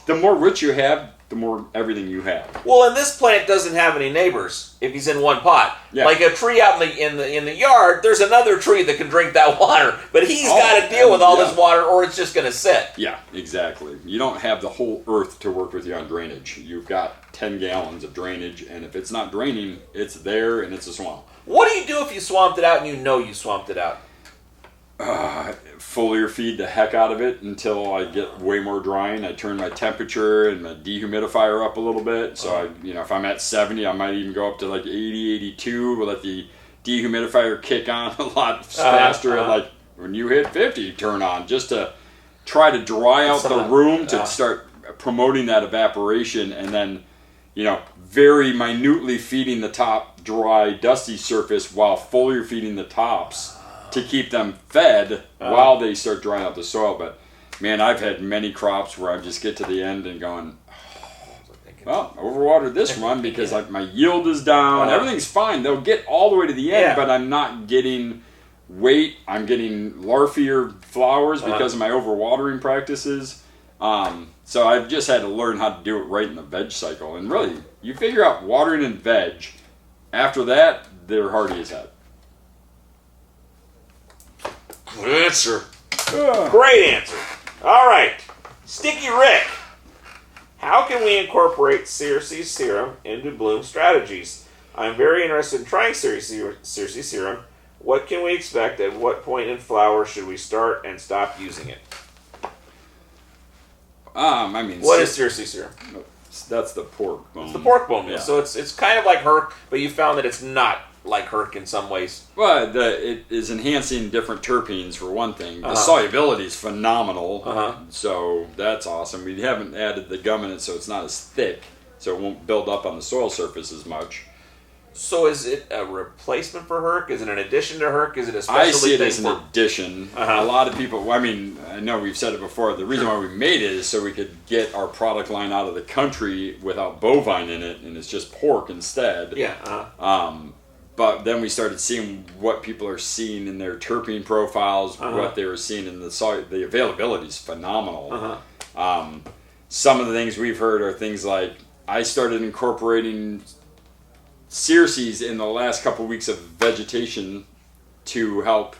The more roots you have, the more everything you have. Well, and this plant doesn't have any neighbors if he's in one pot. Yeah. Like a tree out in the yard, there's another tree that can drink that water, but he's got to deal with all this water, or it's just going to sit. Yeah, exactly. You don't have the whole earth to work with you on drainage. You've got 10 gallons of drainage, and if it's not draining, it's there and it's a swamp. What do you do if you swamped it out and you know you swamped it out? Foliar feed the heck out of it until I get way more drying. I turn my temperature and my dehumidifier up a little bit. So if I'm at 70, I might even go up to like 80, 82. We'll let the dehumidifier kick on a lot faster. And like when you hit 50, turn on just to try to dry out the room to start promoting that evaporation, and then very minutely feeding the top dry, dusty surface while foliar feeding the tops to keep them fed while they start drying out the soil. But man, I've had many crops where I just get to the end and going, well, overwatered this run because my yield is down. Everything's fine. They'll get all the way to the end, but I'm not getting weight. I'm getting larvier flowers because of my overwatering practices. So I've just had to learn how to do it right in the veg cycle. And really, you figure out watering and veg. After that, they're hardy as heck. Good answer. Great answer. All right. Sticky Rick. How can we incorporate Cerce's serum into bloom strategies? I'm very interested in trying Cerce serum. What can we expect? At what point in flower should we start and stop using it? What is Cerce serum? That's the pork bone. It's the pork bone meal. Yeah. So it's kind of like Herc, but you found that it's not like Herc in some ways. Well, it is enhancing different terpenes for one thing. The solubility is phenomenal, so that's awesome. We haven't added the gum in it, so it's not as thick, so it won't build up on the soil surface as much. So is it a replacement for Herc? Is it an addition to Herc? Is it a specialty? I see it as an addition. A lot of people, I know we've said it before, the reason why we made it is so we could get our product line out of the country without bovine in it, and it's just pork instead. But then we started seeing what people are seeing in their terpene profiles, what they were seeing in the availability is phenomenal. Some of the things we've heard are things like, I started incorporating Cerces in the last couple of weeks of vegetation to help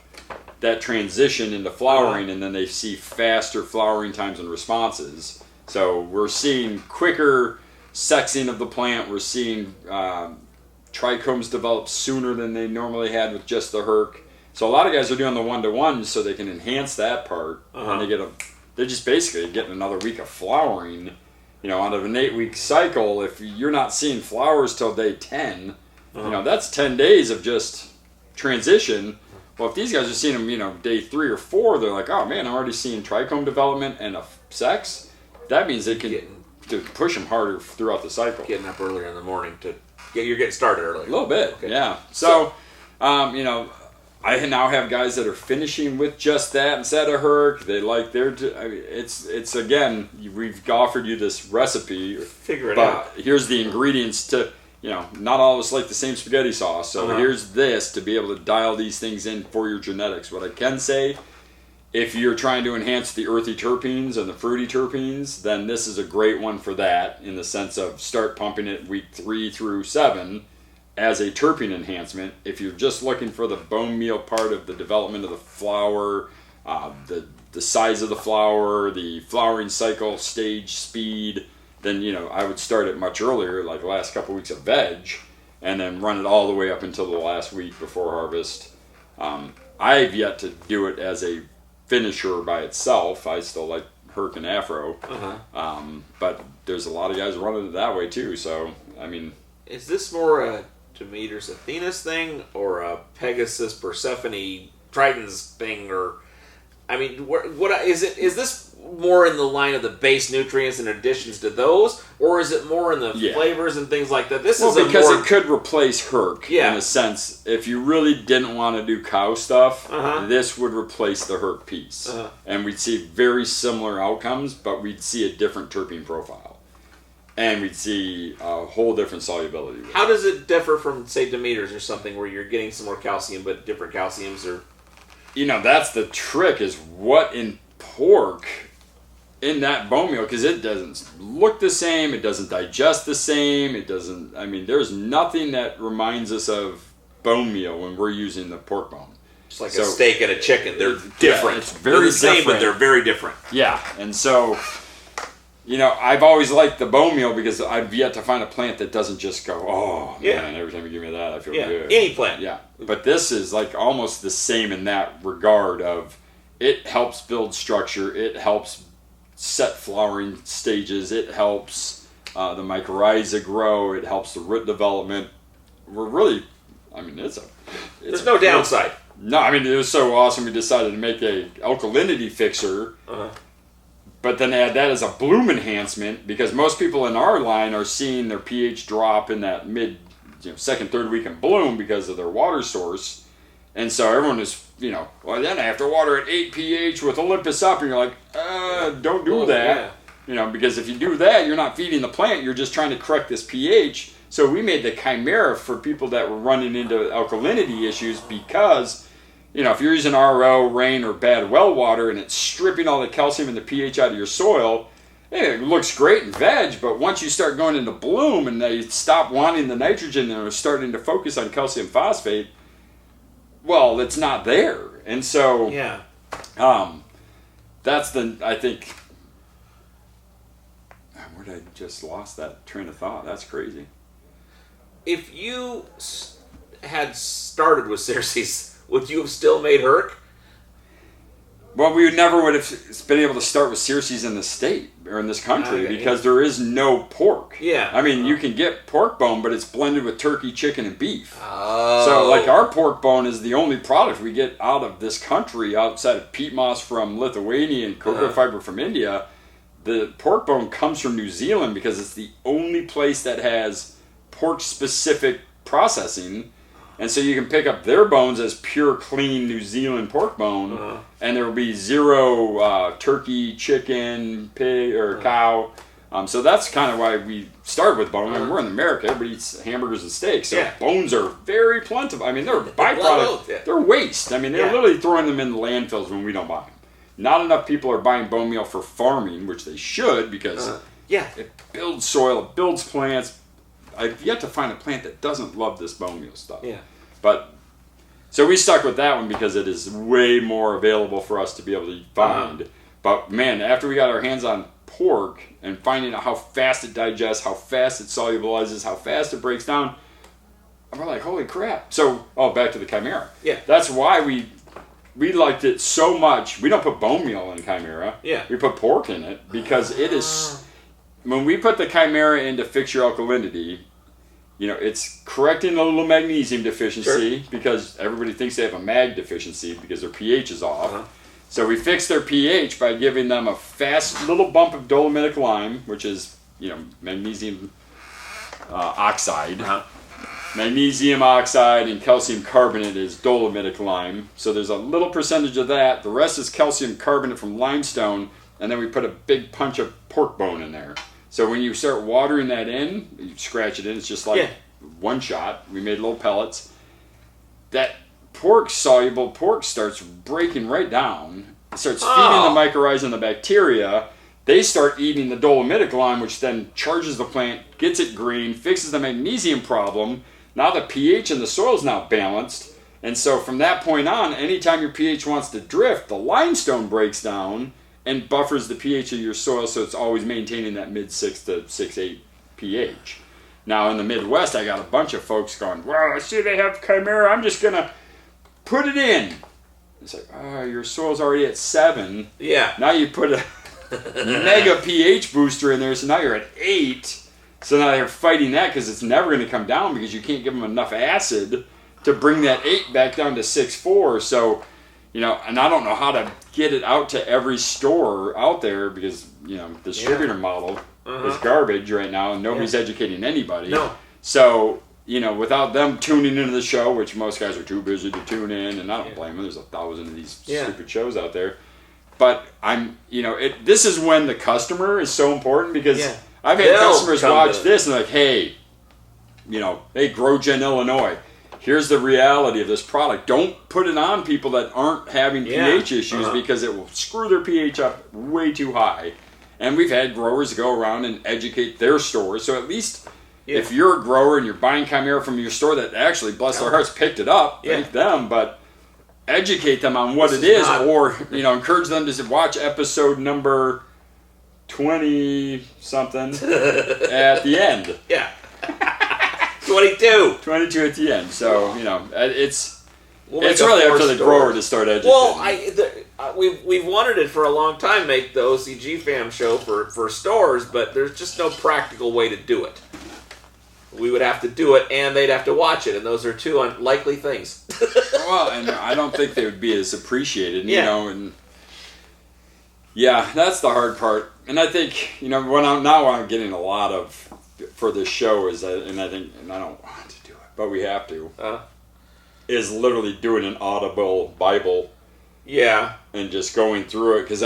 that transition into flowering, and then they see faster flowering times and responses. So we're seeing quicker sexing of the plant. We're seeing trichomes develop sooner than they normally had with just the Herc. So a lot of guys are doing the 1-to-1 so they can enhance that part, and they're just basically getting another week of flowering. Out of an 8-week cycle, if you're not seeing flowers till day 10, that's 10 days of just transition. Well, if these guys are seeing them, day 3 or 4, they're like, oh man, I'm already seeing trichome development and a sex. That means they can to push them harder throughout the cycle. Getting up earlier in the morning you're getting started earlier. A little bit, yeah. So, I now have guys that are finishing with just that instead of Herc. They like it's again, we've offered you this recipe. Figure it out. Here's the ingredients to, not all of us like the same spaghetti sauce. So here's this to be able to dial these things in for your genetics. What I can say, if you're trying to enhance the earthy terpenes and the fruity terpenes, then this is a great one for that, in the sense of start pumping it week 3 through 7 as a terpene enhancement. If you're just looking for the bone meal part of the development of the flower, the size of the flower, the flowering cycle, stage, speed, then I would start it much earlier, like the last couple weeks of veg, and then run it all the way up until the last week before harvest. I've yet to do it as a finisher by itself. I still like Herc and Afro, but there's a lot of guys running it that way too. So is this more a Demeter's Athena's thing, or a Pegasus Persephone Triton's thing, or what is it? Is this more in the line of the base nutrients and additions to those, or is it more in the flavors and things like that? Because it could replace Herc in a sense. If you really didn't want to do cow stuff, this would replace the Herc piece, and we'd see very similar outcomes, but we'd see a different terpene profile. and we'd see a whole different solubility. How does it differ from, say, Demeters or something where you're getting some more calcium, but different calciums are... That's the trick, is what in pork in that bone meal, because it doesn't look the same, it doesn't digest the same, it doesn't, there's nothing that reminds us of bone meal when we're using the pork bone. It's like a steak and a chicken. They're different. Yeah, it's very they're the same, different. but they're very different. Yeah, and so, I've always liked the bone meal because I've yet to find a plant that doesn't just go, oh, man, every time you give me that, I feel good. Any plant. Yeah, but this is like almost the same in that regard of it helps build structure, it helps set flowering stages, it helps the mycorrhiza grow, it helps the root development. We're really, there's no downside. No, it was so awesome we decided to make a alkalinity fixer, but then add that as a bloom enhancement, because most people in our line are seeing their pH drop in that second, third week in bloom because of their water source. And so everyone is, well, then I have to water at 8 pH with Olympus up, and you're like, don't do that. Yeah. Because if you do that, you're not feeding the plant, you're just trying to correct this pH. So we made the Chimera for people that were running into alkalinity issues because, if you're using RO, rain, or bad well water and it's stripping all the calcium and the pH out of your soil, it looks great in veg, but once you start going into bloom and they stop wanting the nitrogen and are starting to focus on calcium phosphate, well, it's not there. And so, that's I think, where did I just lost that train of thought? That's crazy. If you had started with Cerce's, would you have still made Herc? Well, we never would have been able to start with Cerce's in the state or in this country because there is no pork. Yeah. You can get pork bone, but it's blended with turkey, chicken, and beef. Oh. So, our pork bone is the only product we get out of this country outside of peat moss from Lithuania and cocoa fiber from India. The pork bone comes from New Zealand because it's the only place that has pork-specific processing. And so you can pick up their bones as pure, clean New Zealand pork bone, and there will be zero turkey, chicken, pig, or cow. So that's kind of why we started with bone. We're in America. Everybody eats hamburgers and steaks. So bones are very plentiful. They're a byproduct. They're waste. They're literally throwing them in landfills when we don't buy them. Not enough people are buying bone meal for farming, which they should, because it builds soil, it builds plants. I've yet to find a plant that doesn't love this bone meal stuff. Yeah. But, so we stuck with that one because it is way more available for us to be able to find. But man, after we got our hands on pork and finding out how fast it digests, how fast it solubilizes, how fast it breaks down, we're like, holy crap. So, back to the Chimera. Yeah. That's why we liked it so much. We don't put bone meal in Chimera. Yeah. We put pork in it because it is... When we put the Chimera in to fix your alkalinity, it's correcting a little magnesium deficiency because everybody thinks they have a mag deficiency because their pH is off. So we fix their pH by giving them a fast little bump of dolomitic lime, which is, magnesium oxide. Magnesium oxide and calcium carbonate is dolomitic lime. So there's a little percentage of that. The rest is calcium carbonate from limestone. And then we put a big punch of pork bone in there. So when you start watering that in, you scratch it in, it's just like one shot. We made little pellets. That soluble pork starts breaking right down. It starts feeding the mycorrhiza and the bacteria. They start eating the dolomitic lime, which then charges the plant, gets it green, fixes the magnesium problem. Now the pH in the soil is now balanced. And so from that point on, anytime your pH wants to drift, the limestone breaks down and buffers the pH of your soil, so it's always maintaining that mid-6 to 6.8 pH. Now in the Midwest, I got a bunch of folks going, well, I see they have Chimera, I'm just going to put it in. It's like, your soil's already at 7. Yeah. Now you put a mega pH booster in there, so now you're at 8. So now they're fighting that because it's never going to come down because you can't give them enough acid to bring that 8 back down to 6.4. So, and I don't know how to get it out to every store out there because, the distributor model is garbage right now and nobody's educating anybody. No. So, without them tuning into the show, which most guys are too busy to tune in, and I don't blame them, there's 1,000 of these stupid shows out there. But this is when the customer is so important because I've had customers watch this and like, hey, hey, GrowGen Illinois, here's the reality of this product. Don't put it on people that aren't having pH issues because it will screw their pH up way too high. And we've had growers go around and educate their stores. So at least if you're a grower and you're buying Chimera from your store that actually, bless their hearts, picked it up, thank them, but educate them on what it is, or encourage them to watch episode number 20-something at the end. Yeah. 22 at the end. So, it's really up to the grower to start educating. Well, we've wanted it for a long time, make the OCGFAM show for stores, but there's just no practical way to do it. We would have to do it, and they'd have to watch it, and those are two unlikely things. Well, and I don't think they would be as appreciated, and that's the hard part. And I think, what I'm getting a lot of for this show is that, and I don't want to do it, but we have to, is literally doing an audible Bible. Yeah. And just going through it, because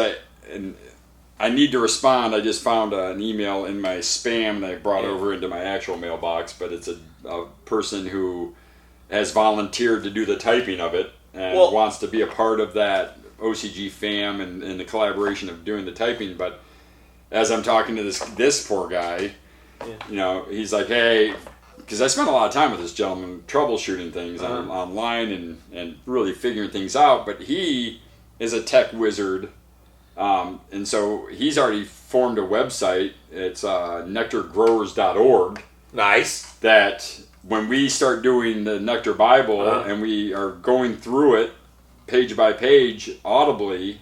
I need to respond. I just found an email in my spam that I brought over into my actual mailbox, but it's a person who has volunteered to do the typing of it and wants to be a part of that OCGFAM and the collaboration of doing the typing. But as I'm talking to this poor guy, he's like, hey, because I spent a lot of time with this gentleman troubleshooting things online and really figuring things out, but he is a tech wizard. And so he's already formed a website. It's nectargrowers.org. Nice. That when we start doing the Nectar Bible and we are going through it page by page audibly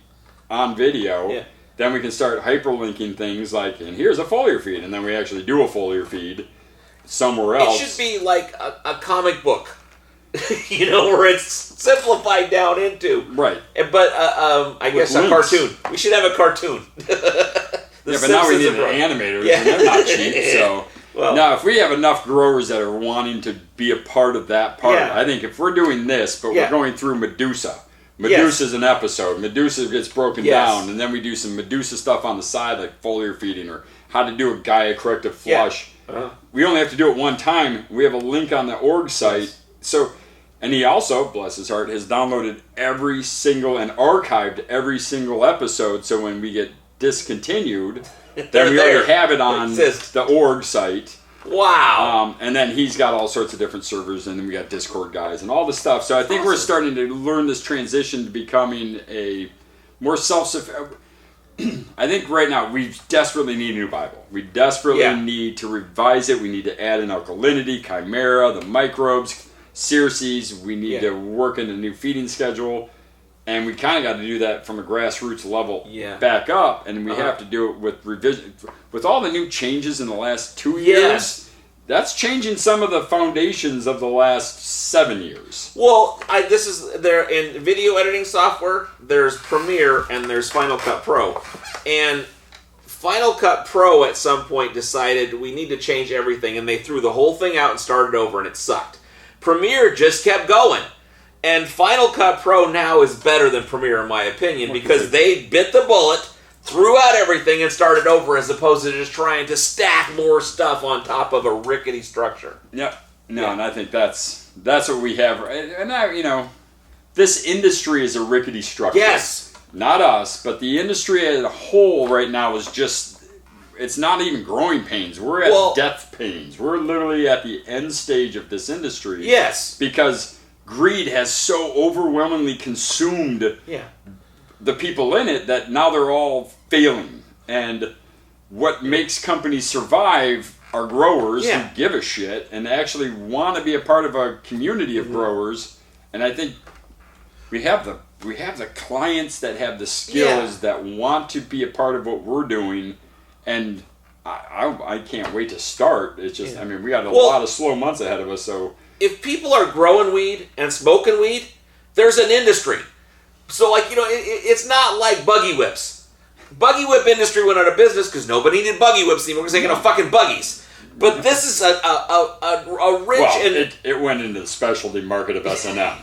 on video, then we can start hyperlinking things like, and here's a foliar feed, and then we actually do a foliar feed somewhere else. It should be like a comic book. Where it's simplified down into. Right. But I guess links. A cartoon. We should have a cartoon. But now we need an animator, and they're not cheap. So now, if we have enough growers that are wanting to be a part of that part, I think if we're doing this, but we're going through Medusa. Medusa's an episode. Medusa gets broken down, and then we do some Medusa stuff on the side, like foliar feeding or how to do a Gaia corrective flush. We only have to do it one time. We have a link on the org site. So... And he also, bless his heart, has downloaded every single and archived every single episode. So when we get discontinued, then we already have it on the org site. Wow. And then he's got all sorts of different servers, and then we got Discord guys and all this stuff. So I think we're starting to learn this transition to becoming a more self-sufficient. I think right now we desperately need a new Bible. We desperately need to revise it. We need to add in alkalinity, Chimera, the microbes, Cerces. We need to work in a new feeding schedule, and we kind of got to do that from a grassroots level back up, and we have to do it with revision. With all the new changes in the last 2 years, that's changing some of the foundations of the last 7 years. Well, this is there in video editing software. There's Premiere and there's Final Cut Pro, and Final Cut Pro at some point decided we need to change everything, and they threw the whole thing out and started over, and it sucked. Premiere just kept going. And Final Cut Pro now is better than Premiere, in my opinion, because they bit the bullet, threw out everything, and started over, as opposed to just trying to stack more stuff on top of a rickety structure. Yep. And I think that's what we have. And this industry is a rickety structure. Yes. Not us, but the industry as a whole right now is just... It's not even growing pains. We're at death pains. We're literally at the end stage of this industry. Yes. Because greed has so overwhelmingly consumed the people in it that now they're all failing. And what makes companies survive are growers who give a shit and actually want to be a part of a community of growers. And I think we have the clients that have the skills that want to be a part of what we're doing. And I can't wait to start. It's just, we got a lot of slow months ahead of us. So if people are growing weed and smoking weed, there's an industry. So, it's not like buggy whips. Buggy whip industry went out of business because nobody needed buggy whips anymore because they got fucking buggies. But this is a rich it went into the specialty market of S&M.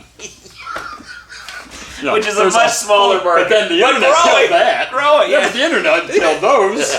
Which is a much smaller market. But then the internet killed that. Growing, but the internet killed those.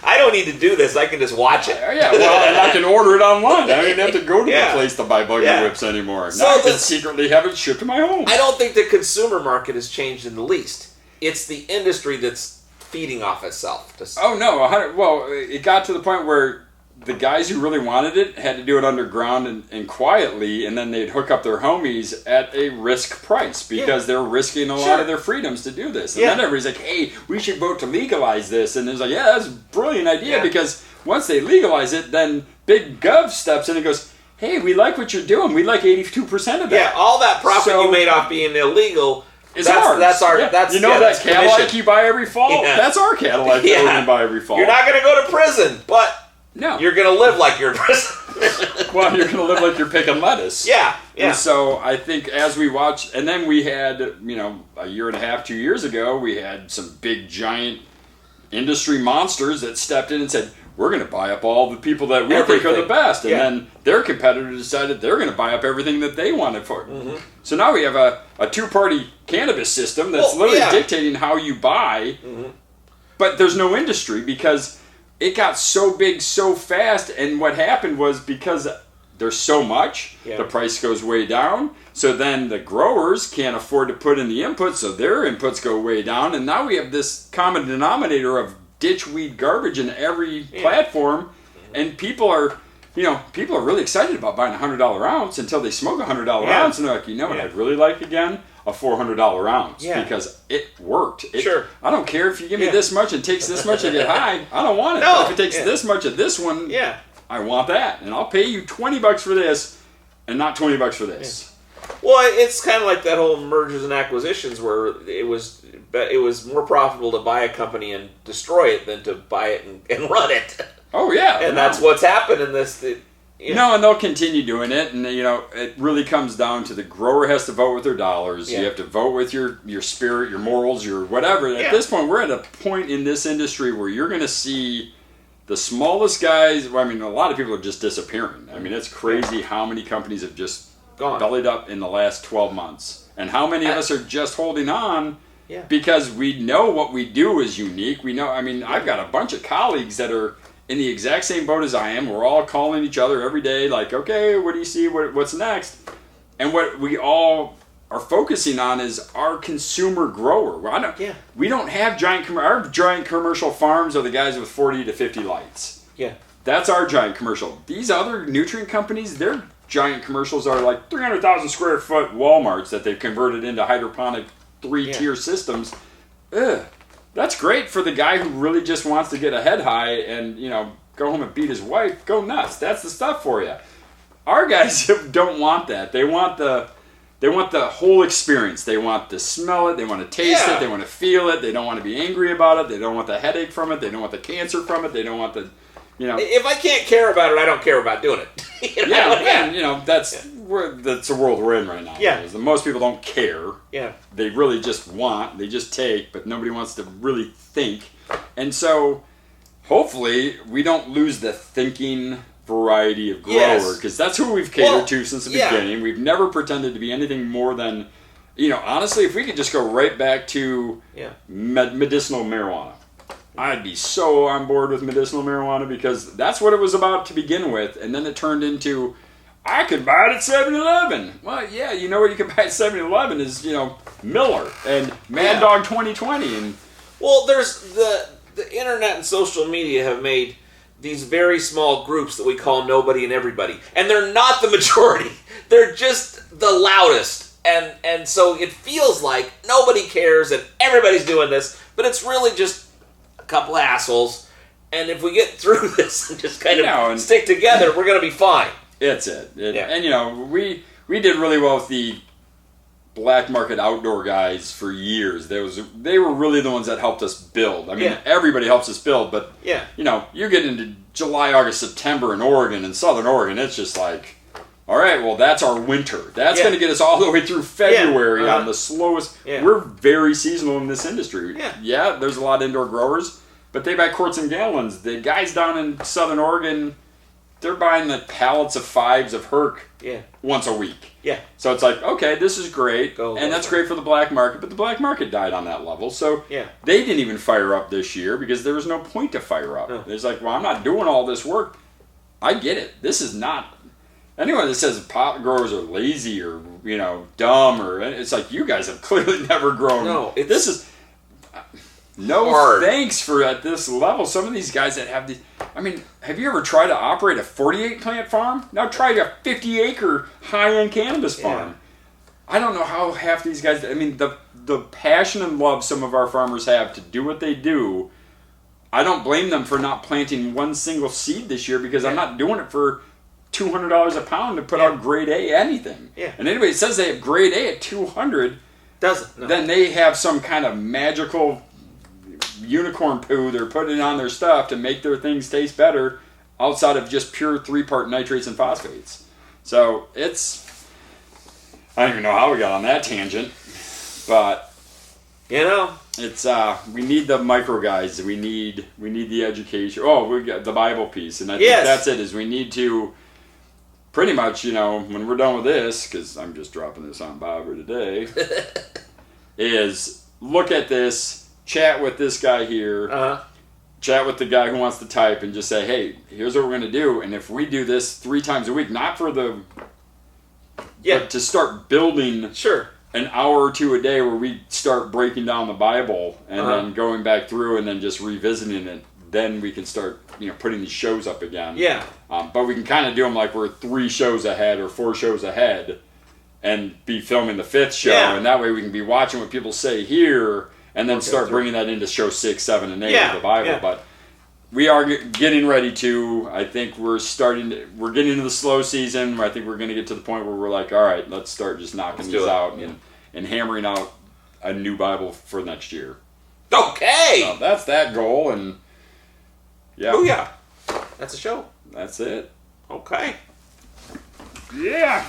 I don't need to do this. I can just watch it. Yeah, well, and I can order it online. I don't even have to go to the place to buy buggy whips anymore. So now I can secretly have it shipped to my home. I don't think the consumer market has changed in the least. It's the industry that's feeding off itself. Oh, no. Well, it got to the point where the guys who really wanted it had to do it underground and quietly, and then they'd hook up their homies at a risk price because they're risking a lot of their freedoms to do this. And then everybody's like, hey, we should vote to legalize this. And it's like, yeah, that's a brilliant idea because once they legalize it, then Big Gov steps in and goes, hey, we like what you're doing. We like 82% of that. Yeah, all that profit you made off being illegal, that's ours. That's our. That's that Cadillac you buy every fall. That's our Cadillac that we buy every fall. You're not going to go to prison, but you're going to live like you're in prison. Well, you're going to live like you're picking lettuce. Yeah. And so I think as we watched, and then we had, a year and a half, 2 years ago, we had some big giant industry monsters that stepped in and said, we're going to buy up all the people that we think are the best. And then their competitor decided they're going to buy up everything that they wanted for it. Mm-hmm. So now we have a two-party cannabis system that's literally dictating how you buy. Mm-hmm. But there's no industry because it got so big so fast. And what happened was because there's so much, the price goes way down. So then the growers can't afford to put in the inputs, so their inputs go way down. And now we have this common denominator of ditchweed garbage in every platform, and people are really excited about buying a $100 ounce until they smoke a $100 ounce, and they're like, what I'd really like again? A $400 ounce because it worked. I don't care if you give me this much and takes this much to get high. I don't want it. No. But if it takes this much of this one, I want that, and I'll pay you $20 for this, and not $20 for this. Well, it's kind of like that whole mergers and acquisitions where it was more profitable to buy a company and destroy it than to buy it and run it. Oh, yeah. And that's what's happened in this. No, and they'll continue doing it. And, it really comes down to the grower has to vote with their dollars. You have to vote with your spirit, your morals, your whatever. At this point, we're at a point in this industry where you're going to see the smallest guys. A lot of people are just disappearing. It's crazy how many companies have just bellied up in the last 12 months. And how many of us are just holding on because we know what we do is unique. We know, I've got a bunch of colleagues that are in the exact same boat as I am. We're all calling each other every day like, okay, what do you see? What's next? And what we all are focusing on is our consumer grower. We don't have our giant commercial farms are the guys with 40 to 50 lights. Yeah. That's our giant commercial. These other nutrient companies, their giant commercials are like 300,000 square foot Walmarts that they've converted into hydroponic 3-tier systems. That's great for the guy who really just wants to get a head high and, go home and beat his wife. Go nuts. That's the stuff for you. Our guys don't want that. They want the whole experience. They want to smell it. They want to taste it. They want to feel it. They don't want to be angry about it. They don't want the headache from it. They don't want the cancer from it. They don't want the, If I can't care about it, I don't care about doing it. That's the world we're in right now. Yeah. Most people don't care. Yeah. They really just want. They just take, but nobody wants to really think. And so, hopefully, we don't lose the thinking variety of grower, because that's who we've catered to since the beginning. We've never pretended to be anything more than, honestly, if we could just go right back to medicinal marijuana, I'd be so on board with medicinal marijuana because that's what it was about to begin with, and then it turned into, I could buy it at 7-Eleven. Well, yeah, what you can buy at 7-Eleven is, Miller and Mad Dog 2020. And well, there's the internet and social media have made these very small groups that we call nobody and everybody. And they're not the majority. They're just the loudest. And so it feels like nobody cares and everybody's doing this, but it's really just a couple of assholes. And if we get through this and just kind of stick together, we're going to be fine. It's it. And, we did really well with the black market outdoor guys for years. They were really the ones that helped us build. Everybody helps us build, but you get into July, August, September in Oregon, in Southern Oregon, it's just like, all right, well, that's our winter. That's going to get us all the way through February on the slowest. We're very seasonal in this industry. There's a lot of indoor growers, but they buy quarts and gallons. The guys down in Southern Oregon, they're buying the pallets of 5s of Herc once a week. Yeah. So it's like, okay, this is great, and that's for great for the black market, but the black market died on that level. So they didn't even fire up this year because there was no point to fire up. No. It's like, well, I'm not doing all this work. I get it. This is not... Anyone that says pot growers are lazy or, dumb, or it's like, you guys have clearly never grown. No, this is... No hard. Thanks for at this level. Some of these guys that have these... I mean, have you ever tried to operate a 48 plant farm? Now try a 50 acre high-end cannabis farm. I don't know how half these guys... I mean, the passion and love some of our farmers have to do what they do, I don't blame them for not planting one single seed this year because I'm not doing it for $200 a pound to put out grade A anything. Yeah. And anybody that says they have grade A at $200, then they have some kind of magical... unicorn poo they're putting on their stuff to make their things taste better outside of just pure 3-part nitrates and phosphates. So it's... I don't even know how we got on that tangent, but... It's, we need the micro guys. We need the education. Oh, we got the Bible piece. And I think that's it, is we need to pretty much, when we're done with this, because I'm just dropping this on Bobber today, is look at this, chat with this guy here, chat with the guy who wants to type, and just say, hey, here's what we're going to do. And if we do this 3 times a week, not for the... but to start building an hour or 2 a day where we start breaking down the Bible and then going back through and then just revisiting it, then we can start putting these shows up again. Yeah. But we can kind of do them like we're 3 shows ahead or 4 shows ahead and be filming the 5th show. Yeah. And that way we can be watching what people say here and then start bringing that into show 6, 7, and 8 of the Bible. Yeah. But we are getting ready to. I think we're getting into the slow season where I think we're going to get to the point where we're like, all right, let's start just knocking these out and hammering out a new Bible for next year. Okay! So that's that goal, and Booyah! That's a show. That's it. Okay. Yeah!